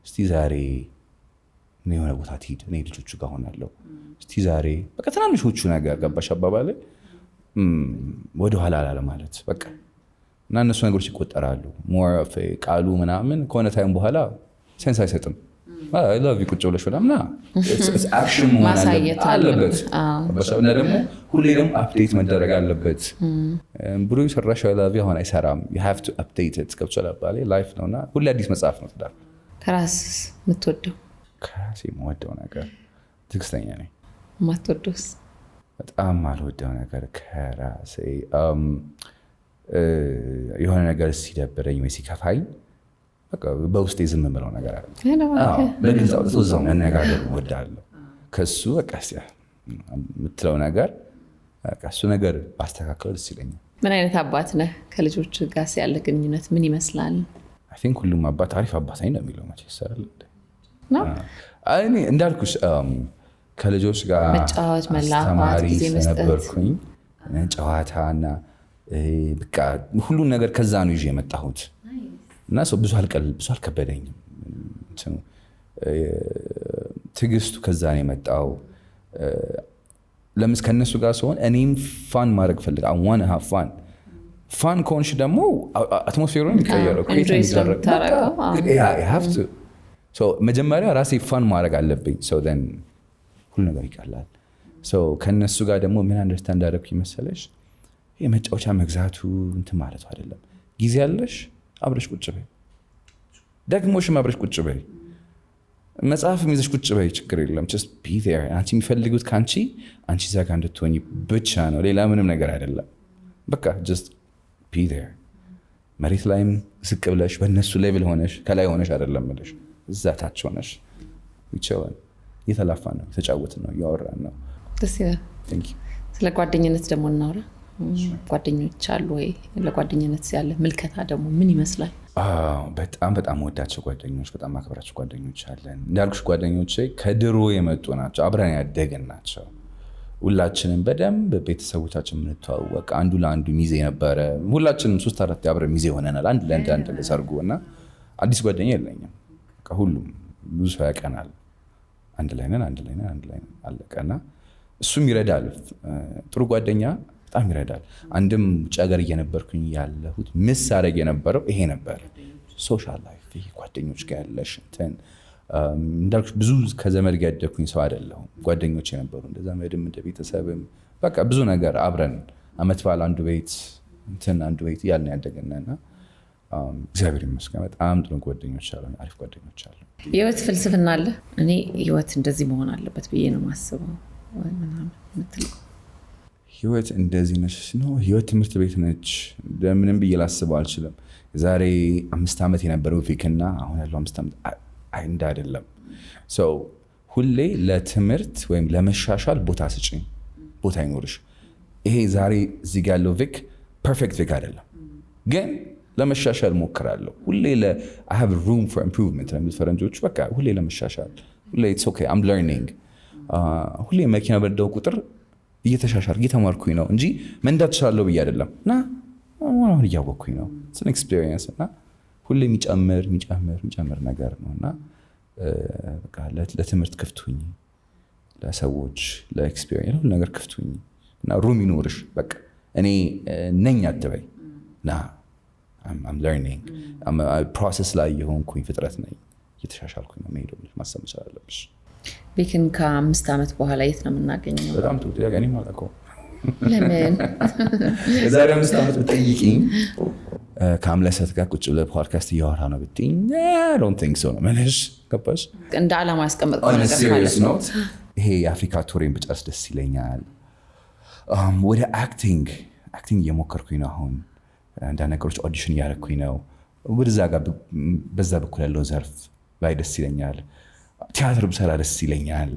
Speaker 1: እስቲ ዛሬ እኔ የሆነ ቦታ ትሂድ እኔ ልጆቹ ጋር ሆናለሁ እስቲ ዛሬ በቃ ትናንሾቹ ነገር ገባሽ አባባል ወደኋላ አላለ ማለት በቃ እና እነሱ ነገሮች ይቆጠራሉ። ሞር ኦፍ ቃሉ ምናምን ከሆነ ታይም በኋላ ሴንስ አይሰጥም። አይ ላቭ ዩ ቁጭ ብለሽ ወላምና ኢትስ አክሽን
Speaker 2: ማሳየት አለበት።
Speaker 1: እና ደግሞ ሁሌ ደግሞ አፕዴት መደረግ አለበት። ብሩ ሰራሽ አይ ላቭ ዩ አሁን አይሰራም። you have to update it ከብቻላ ባለ ላይፍ ነውና ሁሌ አዲስ መጽሐፍ ነው ትዳር።
Speaker 2: ከራስህ የምትወደው?
Speaker 1: ከራሴ የምወደው ነገር ትዕግስተኛ ነኝ።
Speaker 2: የማትወደውስ?
Speaker 1: በጣም አልወደው ነገር ከራሴ የሆነ ነገር ሲደብረኝ ወይ ሲከፋኝ በቃ በውስጤ ዝም ብለው ነገር አለ። በግልጽ አውጥቶ እዛው መነጋገር እወዳለሁ። ከሱ በቃ የምትለው ነገር በቃ እሱ ነገር ባስተካከል ደስ ይለኛል።
Speaker 2: ምን አይነት አባት ነህ? ከልጆች ጋር ያለ ግንኙነት ምን ይመስላል?
Speaker 1: አይ ቲንክ ሁሉም አባት አሪፍ አባት ነኝ ነው የሚለው መቼ ይሰራል እኔ እንዳልኩሽ ከልጆች ጋር
Speaker 2: መጫወት መላፋት ጊዜ መስጠት
Speaker 1: ነበርኩኝ ጨዋታና በቃ ሁሉን ነገር ከዛ ነው ይዤ የመጣሁት እና ሰው ብዙ አልከበደኝም። ትዕግስቱ ከዛ ነው የመጣው። ለምስ ከነሱ ጋር ሲሆን እኔም ፋን ማድረግ ፈልግ I want to have ፋን ከሆንሽ ደግሞ አትሞስፌሩን ይቀየረው መጀመሪያ ራሴ ፋን ማድረግ አለብኝ። ሁሉ ነገር ይቀላል። ከነሱ ጋር ደግሞ ምን አንደርስታንድ አደረኩኝ መሰለሽ የመጫወቻ መግዛቱ እንትን ማለቱ አይደለም። ጊዜ ያለሽ አብረሽ ቁጭ በይ፣ ደግሞሽም አብረሽ ቁጭ በይ፣ መጽሐፍ ይዘሽ ቁጭ በይ፣ ችግር የለም። just be there። አንቺ የሚፈልጉት ከአንቺ አንቺ እዛ ጋር እንድትሆኚ ብቻ ነው፣ ሌላ ምንም ነገር አይደለም። በቃ just be there። መሬት ላይም ዝቅ ብለሽ በእነሱ ሌቭል ሆነሽ ከላይ ሆነሽ አይደለም ብለሽ እዛ ታች ሆነሽ ይቻላል። እየተላፋን ነው፣ የተጫወትን ነው፣ እያወራን ነው።
Speaker 2: ደስ ይላል። ስለ ጓደኝነት ደግሞ እናውራ። ጓደኞች አሉ ወይ? ለጓደኝነት ያለ ምልከታ ደግሞ ምን ይመስላል?
Speaker 1: በጣም ወዳቸው ጓደኞች፣ በጣም አክብራቸው ጓደኞች አለን። እንዳልኩሽ ጓደኞቼ ከድሮ የመጡ ናቸው፣ አብረን ያደግን ናቸው። ሁላችንም በደንብ ቤተሰቦቻችን የምንተዋወቅ፣ አንዱ ለአንዱ ሚዜ ነበረ። ሁላችንም 3-4 አብረን ሚዜ ሆነናል፣ አንድ ለአንድ ለሰርጉ እና አዲስ ጓደኛ የለኝም። ሁሉም ብዙ ሰው ያውቀናል። አንድ ላይ ነን አለቀና እሱም ይረዳል። ጥሩ ጓደኛ በጣም ይረዳል። አንድም ውጭ ሀገር እየነበርኩኝ ያለሁት ምስ አደረግ የነበረው ይሄ ነበር። ሶሻል ላይፍ ጓደኞች ጋር ያለሽ እንትን እንዳልኩሽ ብዙ ከዘመድ ጋር ያደግኩኝ ሰው አይደለሁም። ጓደኞች የነበሩ እንደ ዘመድም እንደ ቤተሰብም በቃ ብዙ ነገር አብረን አመት በዓል አንዱ ቤት እያልን ያደግንና እግዚአብሔር ይመስገን በጣም ጥሩ ጓደኞች አሉ፣ አሪፍ ጓደኞች አሉ።
Speaker 2: የህይወት ፍልስፍና አለ? እኔ ህይወት እንደዚህ መሆን አለበት ብዬ ነው የማስበው ምናምን የምትለው?
Speaker 1: ህይወት እንደዚህ ነች ነው። ህይወት ትምህርት ቤት ነች። ምንም ብዬ ላስበው አልችልም። ዛሬ 5 ዓመት የነበረው ፊክና አሁን ያለው 5 ዓመት አንድ አይደለም። ሁሌ ለትምህርት ወይም ለመሻሻል ቦታ ስጪኝ፣ ቦታ ይኖርሽ። ይሄ ዛሬ እዚህ ጋር ያለው ቪክ ፐርፌክት ቪክ አይደለም፣ ግን ለመሻሻል ሞክራለሁ። ሁሌ I have room for improvement ለሚል ፈረንጆቹ በቃ ሁሌ ለመሻሻል ሁሌ it's okay I'm learning ሁሌ መኪና በነዳው ቁጥር እየተሻሻልኩ እየተማርኩኝ ነው እንጂ መንዳት እችላለሁ ብዬ አይደለም። እና አሁን እያወቅኩኝ ነው። it's an experience እና ሁሌ የሚጨምር ነገር ነው እና በቃ ለትምህርት ክፍት ሁኚ፣ ለሰዎች ለኤክስፒሪየንስ ሁሉ ነገር ክፍት ሁኚ እና ሩም ይኖርሽ። በቃ እኔ ነኝ አትበይ እና I'm learning ፕሮሰስ ላይ የሆንኩኝ ፍጥረት ነኝ፣ እየተሻሻልኩኝ ነው መሄድ ብለሽ ማሰብ መቻል አለብሽ።
Speaker 2: ቢክን ከ5 ዓመት በኋላ የት ነው የምናገኘው?
Speaker 1: በጣም ጥሩ ጥያቄ። እኔም አላውቀውም።
Speaker 2: ለምን
Speaker 1: የዛሬ 5 ዓመት ብትጠይቂኝ ከአምለሰት ጋር ቁጭ ብለህ ፖድካስት እያወራ ነው ብትይኝ I don't think so ነው የምልሽ። ገባሽ?
Speaker 2: እንደ ዓላማ ያስቀመጥከው ነገር
Speaker 1: serious note ይሄ የአፍሪካ ቱሬን ብጨርስ ደስ ይለኛል። ወደ አክቲንግ እየሞከርኩኝ ነው አሁን። አንዳንድ ነገሮች ኦዲሽን እያደረኩኝ ነው። ወደዛ ጋር በዛ በኩል ያለው ዘርፍ ላይ ደስ ይለኛል። ቲያትር ብሰራ ደስ ይለኛል።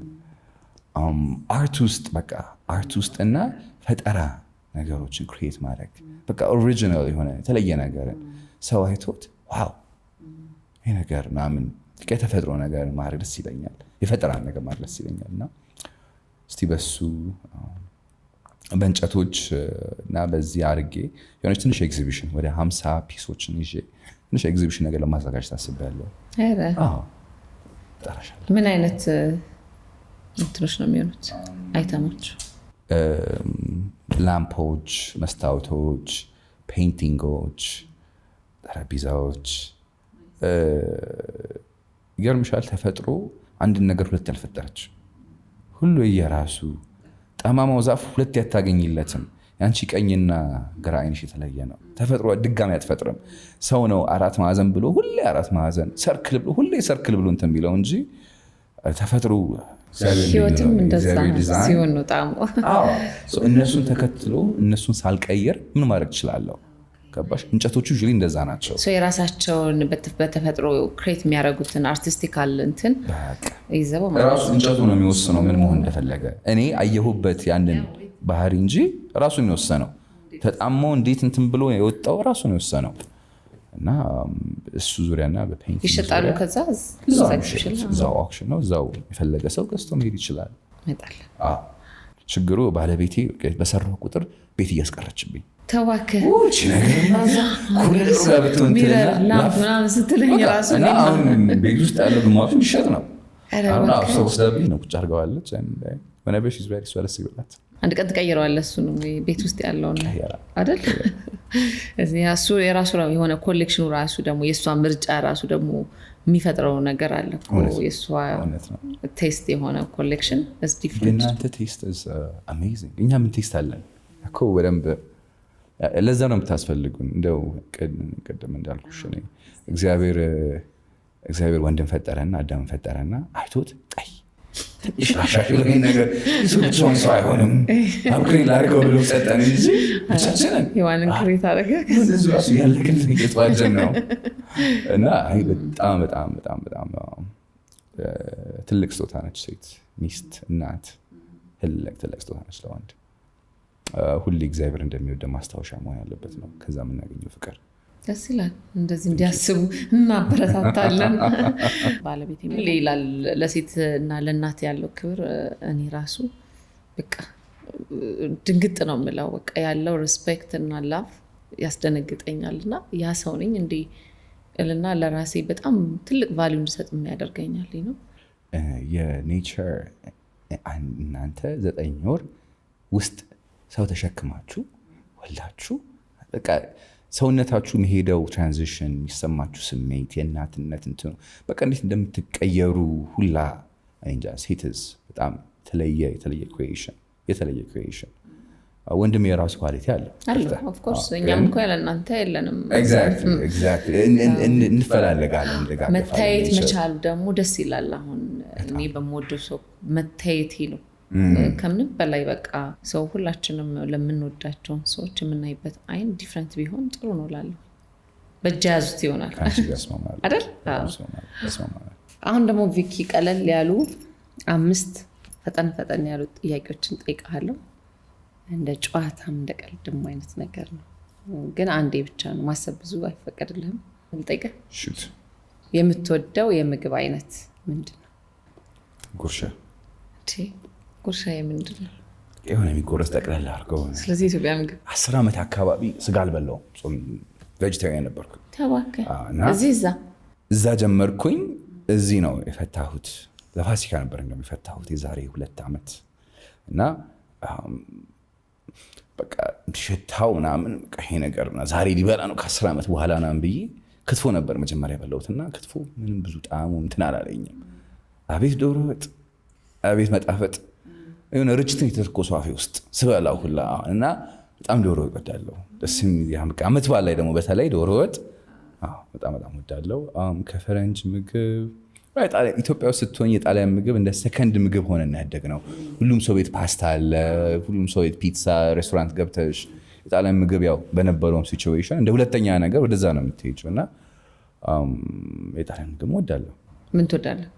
Speaker 1: አርት ውስጥ እና ፈጠራ ነገሮችን ክሪኤት ማድረግ በቃ ኦሪጂናል የሆነ የተለየ ነገር ሰው አይቶት ዋው ይሄ ነገር ምናምን የተፈጥሮ ነገር ማድረግ ደስ ይለኛል። የፈጠራ ነገር ማድረግ ደስ ይለኛል እና እስቲ በሱ በእንጨቶች እና በዚህ አድርጌ የሆነች ትንሽ ኤግዚቢሽን ወደ 50 ፒሶችን ይዤ ትንሽ ኤግዚቢሽን ነገር ለማዘጋጀት አስቤያለሁ።
Speaker 2: ምን አይነት እንትኖች ነው የሚሆኑት? አይተሞች
Speaker 1: ላምፖች፣ መስታወቶች፣ ፔይንቲንጎች፣ ጠረጴዛዎች። ይገርምሻል ተፈጥሮ አንድን ነገር ሁለት ያልፈጠረች ሁሉ የራሱ ጠማማው ዛፍ ሁለት ያታገኝለትም። ያንቺ ቀኝና ግራ አይንሽ የተለየ ነው። ተፈጥሮ ድጋሚ አትፈጥርም። ሰው ነው 4 ማዕዘን ብሎ ሁሌ 4 ማዕዘን ሰርክል ብሎ ሁሌ ሰርክል ብሎ እንትን ቢለው እንጂ ተፈጥሮ
Speaker 2: ህይወትም እንደዛ ሲሆን ነው ጣሙ።
Speaker 1: እነሱን ተከትሎ እነሱን ሳልቀየር ምን ማድረግ እችላለሁ? ገባሽ? እንጨቶቹ ዩዥሊ እንደዛ ናቸው።
Speaker 2: የራሳቸውን በተፈጥሮ ክሬት የሚያደርጉትን አርቲስቲካል እንትን ይዘው
Speaker 1: ራሱ እንጨቱ ነው የሚወስነው ምን መሆን እንደፈለገ። እኔ አየሁበት ያንን ባህሪ እንጂ ራሱ ነው የወሰነው። ተጣሞ እንዴት እንትን ብሎ የወጣው ራሱ ነው የወሰነው። እና እሱ ዙሪያና በፔይንቲንግ
Speaker 2: ይሸጣሉ። ከዛ
Speaker 1: እዛው ኦክሽን ነው፣ እዛው የፈለገ ሰው ገዝቶ መሄድ ይችላል። ችግሩ ባለቤቴ በሰራው ቁጥር ቤት እያስቀረችብኝ
Speaker 2: ተዋከ
Speaker 1: ቤት ውስጥ ያለው ግማሹ ይሸጥ ነው። ሰው ወስዳብኝ ነው ቁጭ አድርገዋለች። ደስ ይበላት።
Speaker 2: አንድ ቀን ትቀይረዋለህ። እሱ ነው ቤት ውስጥ ያለውን አይደል? እሱ የራሱ የሆነ ኮሌክሽኑ ራሱ ደግሞ የእሷ ምርጫ ራሱ ደግሞ የሚፈጥረው ነገር አለ እኮ። የእሷ ቴስት የሆነ ኮሌክሽን is different።
Speaker 1: የእናንተ ቴስት is amazing። እኛ ምን ቴስት አለን እኮ በደንብ። ለዛ ነው የምታስፈልጉን። እንደው ቅድም እንዳልኩሽ እግዚአብሔር ወንድን ፈጠረና አዳምን ፈጠረና አይቶት ጠይ ሻሻሽልኝ ነገር ብቻውን ሰው አይሆንም አብክሬን ላድርገው ብሎ ሰጠን እንጂ ብቻችንን
Speaker 2: የዋንን ክሬት አደረገ
Speaker 1: ራሱ ያለግን እየተዋጀን ነው። እና በጣም በጣም በጣም በጣም ትልቅ ስጦታ ነች ሴት ሚስት፣ እናት። ትልቅ ስጦታ ነች ለወንድ። ሁሌ እግዚአብሔር እንደሚወደ ማስታወሻ መሆን ያለበት ነው። ከዛ የምናገኘው ፍቅር
Speaker 2: ደስ ይላል። እንደዚህ እንዲያስቡ እናበረታታለን። ባለቤቴ ይላል ለሴት እና ለእናት ያለው ክብር እኔ ራሱ በቃ ድንግጥ ነው የምለው። በቃ ያለው ሪስፔክት እና ላቭ ያስደነግጠኛልና ያ ሰው ነኝ እንዴ እልና ለራሴ በጣም ትልቅ ቫልዩ እንድሰጥ የሚያደርገኛል ነው።
Speaker 1: የኔቸር እናንተ 9 ወር ውስጥ ሰው ተሸክማችሁ ወላችሁ በቃ ሰውነታችሁ መሄደው ትራንዚሽን የሚሰማችሁ ስሜት የእናትነት እንትኑ በቃ እንዴት እንደምትቀየሩ ሁላ እንጃ። ሴትስ በጣም የተለየ ክሪኤሽን። ወንድም የራሱ ኳሊቲ አለ
Speaker 2: ኦፍ ኮርስ። እኛም እኮ ያለ እናንተ የለንም።
Speaker 1: ኤግዛክትሊ እንፈላለጋለን።
Speaker 2: መታየት መቻል ደግሞ ደስ ይላል። አሁን እኔ በምወደው ሰው መታየት ነው ከምንም በላይ በቃ ሰው ሁላችንም ለምንወዳቸውን ሰዎች የምናይበት አይን ዲፍረንት ቢሆን ጥሩ ነው ላለው በእጅ ያዙት ይሆናል አይደል? አሁን ደግሞ ቪኪ ቀለል ያሉ 5 ፈጠን ያሉ ጥያቄዎችን ጠይቃለሁ። እንደ ጨዋታም እንደ ቀልድም አይነት ነገር ነው፣ ግን አንዴ ብቻ ነው ማሰብ ብዙ አይፈቀድልህም። ልጠይቅህ። የምትወደው የምግብ አይነት ምንድን ነው?
Speaker 1: ጉርሻ።
Speaker 2: ጉርሻዬ ምንድን ነው?
Speaker 1: የሆነ የሚጎረስ ጠቅላላ አድርገው።
Speaker 2: ስለዚህ ኢትዮጵያ ምግብ
Speaker 1: 10 ዓመት አካባቢ ስጋ አልበላሁም። ጾም ቬጅቴሪያን ነበርኩ።
Speaker 2: ተባከ እዛ
Speaker 1: ጀመርኩኝ። እዚህ ነው የፈታሁት። ለፋሲካ ነበር እንደውም የፈታሁት የዛሬ 2 ዓመት እና በቃ ሽታው ምናምን ይሄ ነገር ዛሬ ሊበላ ነው ከ10 ዓመት በኋላ ምናምን ብዬ ክትፎ ነበር መጀመሪያ የበላሁትና ክትፎ ምንም ብዙ ጣዕሙ እንትን አላለኝም። አቤት ዶሮ ወጥ፣ አቤት መጣፈጥ፣ የሆነ ርችትን የተተኮሰው አፌ ውስጥ ስበላው ሁላ እና በጣም ዶሮ ወጥ እወዳለሁ። ደስ የሚል ዓመት በዓል ላይ ደግሞ በተለይ ዶሮ ወጥ በጣም እወዳለሁ። ከፈረንጅ ምግብ ኢትዮጵያ ውስጥ ስትሆኝ የጣሊያን ምግብ እንደ ሰከንድ ምግብ ሆነ እናያደግ ነው። ሁሉም ሰው ቤት ፓስታ አለ፣ ሁሉም ሰው ቤት ፒዛ፣ ሬስቶራንት ገብተሽ የጣሊያን ምግብ ያው በነበረውም ሲቹዌሽን እንደ ሁለተኛ ነገር ወደዛ ነው የምትሄጂው እና የጣሊያን ምግብ እወዳለሁ።
Speaker 2: ምን ትወዳለህ?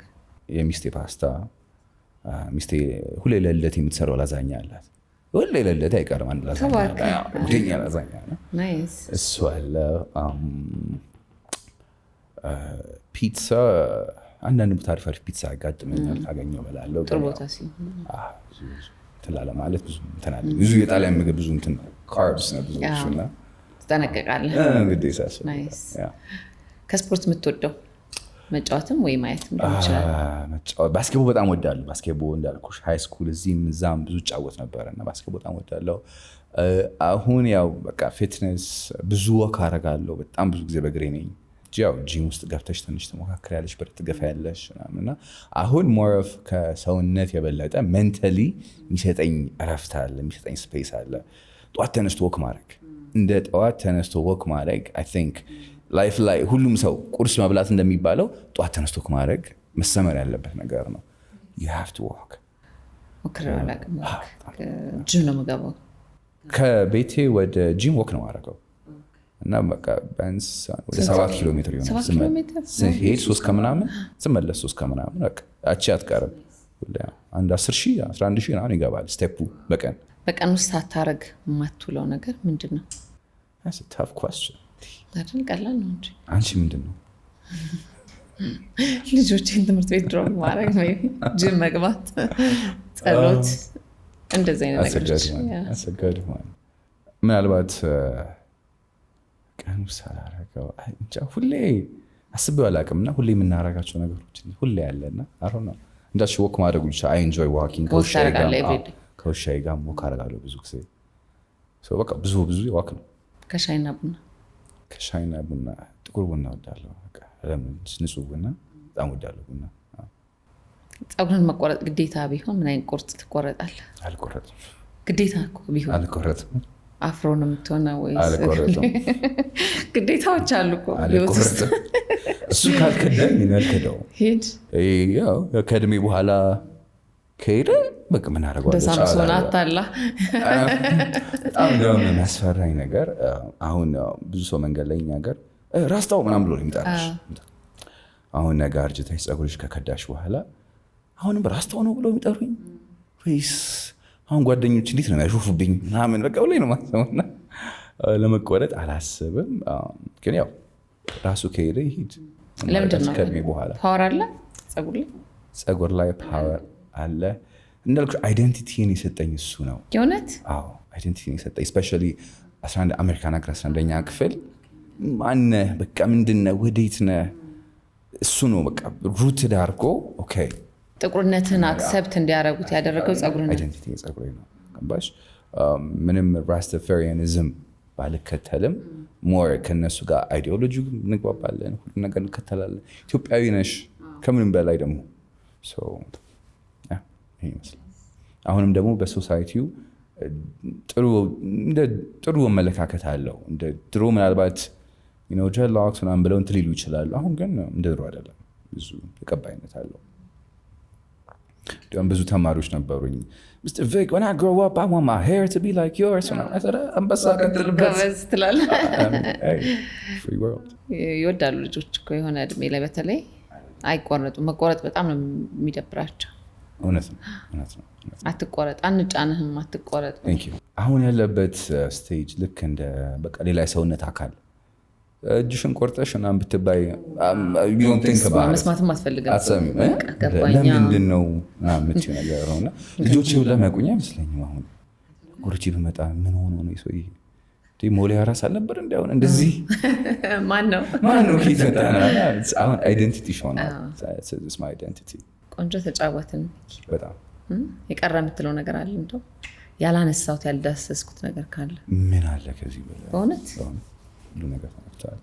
Speaker 1: የሚስቴ ፓስታ፣ ሚስቴ ሁሌ ለልደት የምትሰራው ላዛኛ አላት። ሁሌ ለልደት አይቀርም አንድ ላዛኛ ላዛኛ ነው እሱ አለ። ፒዛ አንዳንድ ቦታ አሪፍ አሪፍ ፒዛ ያጋጥመኛል፣ ካገኘው እበላለሁ።
Speaker 2: ጥሩ ቦታ ሲሆን
Speaker 1: ትላለ ማለት ብዙ የጣሊያን ምግብ ብዙ እንትን ካርብስ ነው ብዙ እና
Speaker 2: ትጠነቀቃለህ
Speaker 1: እንግዲህ
Speaker 2: ከስፖርት የምትወደው መጫወትም ወይ ማየትም ሊሆን ይችላል?
Speaker 1: ባስኬትቦል በጣም እወዳለሁ። ባስኬትቦል እንዳልኩሽ ሃይ ስኩል እዚህም እዛም ብዙ እጫወት ነበረ እና ባስኬትቦል በጣም እወዳለሁ። አሁን ያው በቃ ፊትነስ ብዙ ወክ አደርጋለሁ። በጣም ብዙ ጊዜ በእግሬ ነኝ። ያው ጂም ውስጥ ገብተሽ ትንሽ ትሞካክሪያለሽ፣ ብር ትገፋያለሽ እና አሁን ሞር ኦፍ ከሰውነት የበለጠ ሜንታሊ የሚሰጠኝ እረፍት አለ፣ የሚሰጠኝ ስፔስ አለ። ጠዋት ተነስቶ ወክ ማድረግ እንደ ጠዋት ተነስቶ ወክ ማድረግ አይ ቲንክ ላይፍ ላይ ሁሉም ሰው ቁርስ መብላት እንደሚባለው ጠዋት ተነስቶ ወክ ማድረግ መሰመር ያለበት ነገር ነው። you have to walk።
Speaker 2: ጂም ነው የምገባው።
Speaker 1: ከቤቴ ወደ ጂም ወክ ነው የማደርገው እና በቃ ቢያንስ ወደ 7 ኪሎ ሜትር ይሆናል። ስሄድ 3 ከምናምን ስመለስ 3 ከምናምን በቃ አቺ አትቀርም። አንድ 10,000 11,000 ምናምን ይገባል ስቴፑ
Speaker 2: በቀን ውስጥ ሳታረግ የማትውለው ነገር ምንድን ነው?
Speaker 1: That's a tough question።
Speaker 2: ቀላል ነው እንጂ
Speaker 1: አንቺ ምንድን ነው?
Speaker 2: ልጆችን ትምህርት ቤት ድሮፕ ማድረግ፣ ጂም መግባት፣ ጸሎት፣ እንደዚህ አይነት ነገሮች
Speaker 1: አሰጋድ ሆነ። ምናልባት ቀን ውስጥ ሳላረገው ሁሌ አስቤው አላውቅምና ሁሌ የምናረጋቸው ነገሮች ሁሌ ያለና አሁን ነው እንዳልሽ ወክ ማድረግ ብቻ አይ ኢንጆይ ዋኪንግ። ከውሻዬ ጋር ወክ አደርጋለሁ ብዙ ጊዜ። በቃ ብዙ ዋክ ነው። ከሻይና ቡና ጥቁር ቡና እወዳለሁ። ንጹህ ቡና በጣም እወዳለሁ። ቡና
Speaker 2: ፀጉርን መቆረጥ ግዴታ ቢሆን ምን አይነት ቁርጥ ትቆረጣለህ?
Speaker 1: አልቆረጥም።
Speaker 2: ግዴታ እኮ ቢሆን
Speaker 1: አልቆረጥም።
Speaker 2: አፍሮ ነው የምትሆነው ወይስ?
Speaker 1: አልቆረጥም።
Speaker 2: ግዴታዎች አሉ እኮ
Speaker 1: አልቆረጥም። እሱ ካልከደም ይነልከደው ያው ከእድሜ በኋላ ከሄደ በቃ ምን አደርገዋለሁ?
Speaker 2: ሳምሶን አታላ
Speaker 1: በጣም እንደውም የሚያስፈራኝ ነገር አሁን ብዙ ሰው መንገድ ላይ እኛ ሀገር ራስታው ምናምን ብሎ የሚጠራሽ አሁን ነገ አርጅተሽ ፀጉርሽ ከከዳሽ በኋላ አሁንም ራስታው ነው ብሎ የሚጠሩኝ ወይስ አሁን ጓደኞች እንዴት ነው ያሾፉብኝ ምናምን በቃ ሁሌ ነው ማሰብና ለመቆረጥ አላስብም። ግን ያው ራሱ ከሄደ ይሄድ።
Speaker 2: ለምንድን ነው
Speaker 1: ከእድሜ በኋላ
Speaker 2: ፓወር አለ
Speaker 1: ፀጉር ላይ ፓወር አለ እንዳልኩሽ አይደንቲቲን የሰጠኝ እሱ ነው።
Speaker 2: የእውነት?
Speaker 1: አዎ አይደንቲቲን የሰጠኝ ስፔሻሊ 11 አሜሪካን ሀገር 11ኛ ክፍል ማነህ በቃ ምንድነህ ወዴት ነህ እሱ ነው በቃ ሩትድ አድርጎ ኦኬ
Speaker 2: ጥቁርነትን አክሰፕት እንዲያደርጉት ያደረገው ፀጉር ነው።
Speaker 1: አይደንቲቲ ፀጉር ነው። ገባሽ? ምንም ራስተፋሪያኒዝም ባልከተልም ሞር ከነሱ ጋር አይዲዮሎጂ እንግባባለን፣ ሁሉ ነገር እንከተላለን። ኢትዮጵያዊ ነሽ ከምንም በላይ ደግሞ ይመስላል። አሁንም ደግሞ በሶሳይቲው ጥሩ አመለካከት አለው። እንደ ድሮ ምናልባት ጀላክስ ምናምን ብለው እንትን ሊሉ ይችላሉ። አሁን ግን እንደ ድሮ አይደለም፣ ብዙ ተቀባይነት አለው። እንዲሁም ብዙ ተማሪዎች ነበሩኝ Mr. Vic, when I grow up, I want my hair to be like yours. I said, አንበሳ ቀጥልበት
Speaker 2: ትላለህ።
Speaker 1: Free world።
Speaker 2: ይወዳሉ ልጆች እኮ የሆነ እድሜ ላይ በተለይ አይቆረጡም። መቆረጥ በጣም ነው የሚደብራቸው።
Speaker 1: እውነት ነው።
Speaker 2: አትቆረጥ፣ አንጫንህም፣ አትቆረጥ።
Speaker 1: አሁን ያለበት ስቴጅ ልክ እንደ በቃ ሌላ የሰውነት አካል እጅሽን ቆርጠሽ ምናምን ብትባይ
Speaker 2: መስማትም አትፈልግም።
Speaker 1: ለምንድን ነው የምትይው ነገር ነው። እና ልጆች ለሚያውቁኝ አይመስለኝም። አሁን ጎርቼ ብመጣ ምን ሆኖ ነው ሰውዬ ሞሊያ ራስ አልነበር እንዲያሁን እንደዚህ
Speaker 2: ማን ነው
Speaker 1: ኬት መጣ። አሁን አይደንቲቲ ሆኗል።
Speaker 2: ቆንጆ ተጫወትን።
Speaker 1: በጣም
Speaker 2: የቀረ የምትለው ነገር አለ እንደው ያላነሳሁት ያልዳሰስኩት ነገር ካለ?
Speaker 1: ምን አለ ከዚህ በላይ
Speaker 2: በእውነት
Speaker 1: ሁሉ ነገር ተነፍቷል።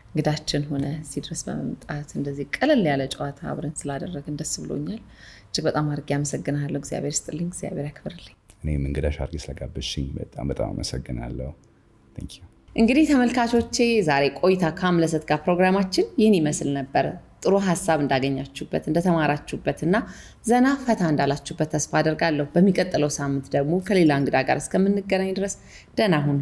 Speaker 2: እንግዳችን ሆነ እዚህ ድረስ በመምጣት እንደዚህ ቀለል ያለ ጨዋታ አብረን ስላደረግን ደስ ብሎኛል። እጅግ በጣም አድርጌ አመሰግናለሁ። እግዚአብሔር ይስጥልኝ፣ እግዚአብሔር ያክብርልኝ።
Speaker 1: እኔም እንግዳሽ አድርጌ ስለጋበዝሽኝ በጣም አመሰግናለሁ።
Speaker 2: እንግዲህ ተመልካቾቼ ዛሬ ቆይታ ከአምለሰት ጋር ፕሮግራማችን ይህን ይመስል ነበር። ጥሩ ሀሳብ እንዳገኛችሁበት እንደተማራችሁበትና ዘና ፈታ እንዳላችሁበት ተስፋ አደርጋለሁ። በሚቀጥለው ሳምንት ደግሞ ከሌላ እንግዳ ጋር እስከምንገናኝ ድረስ ደህና ሁኑ።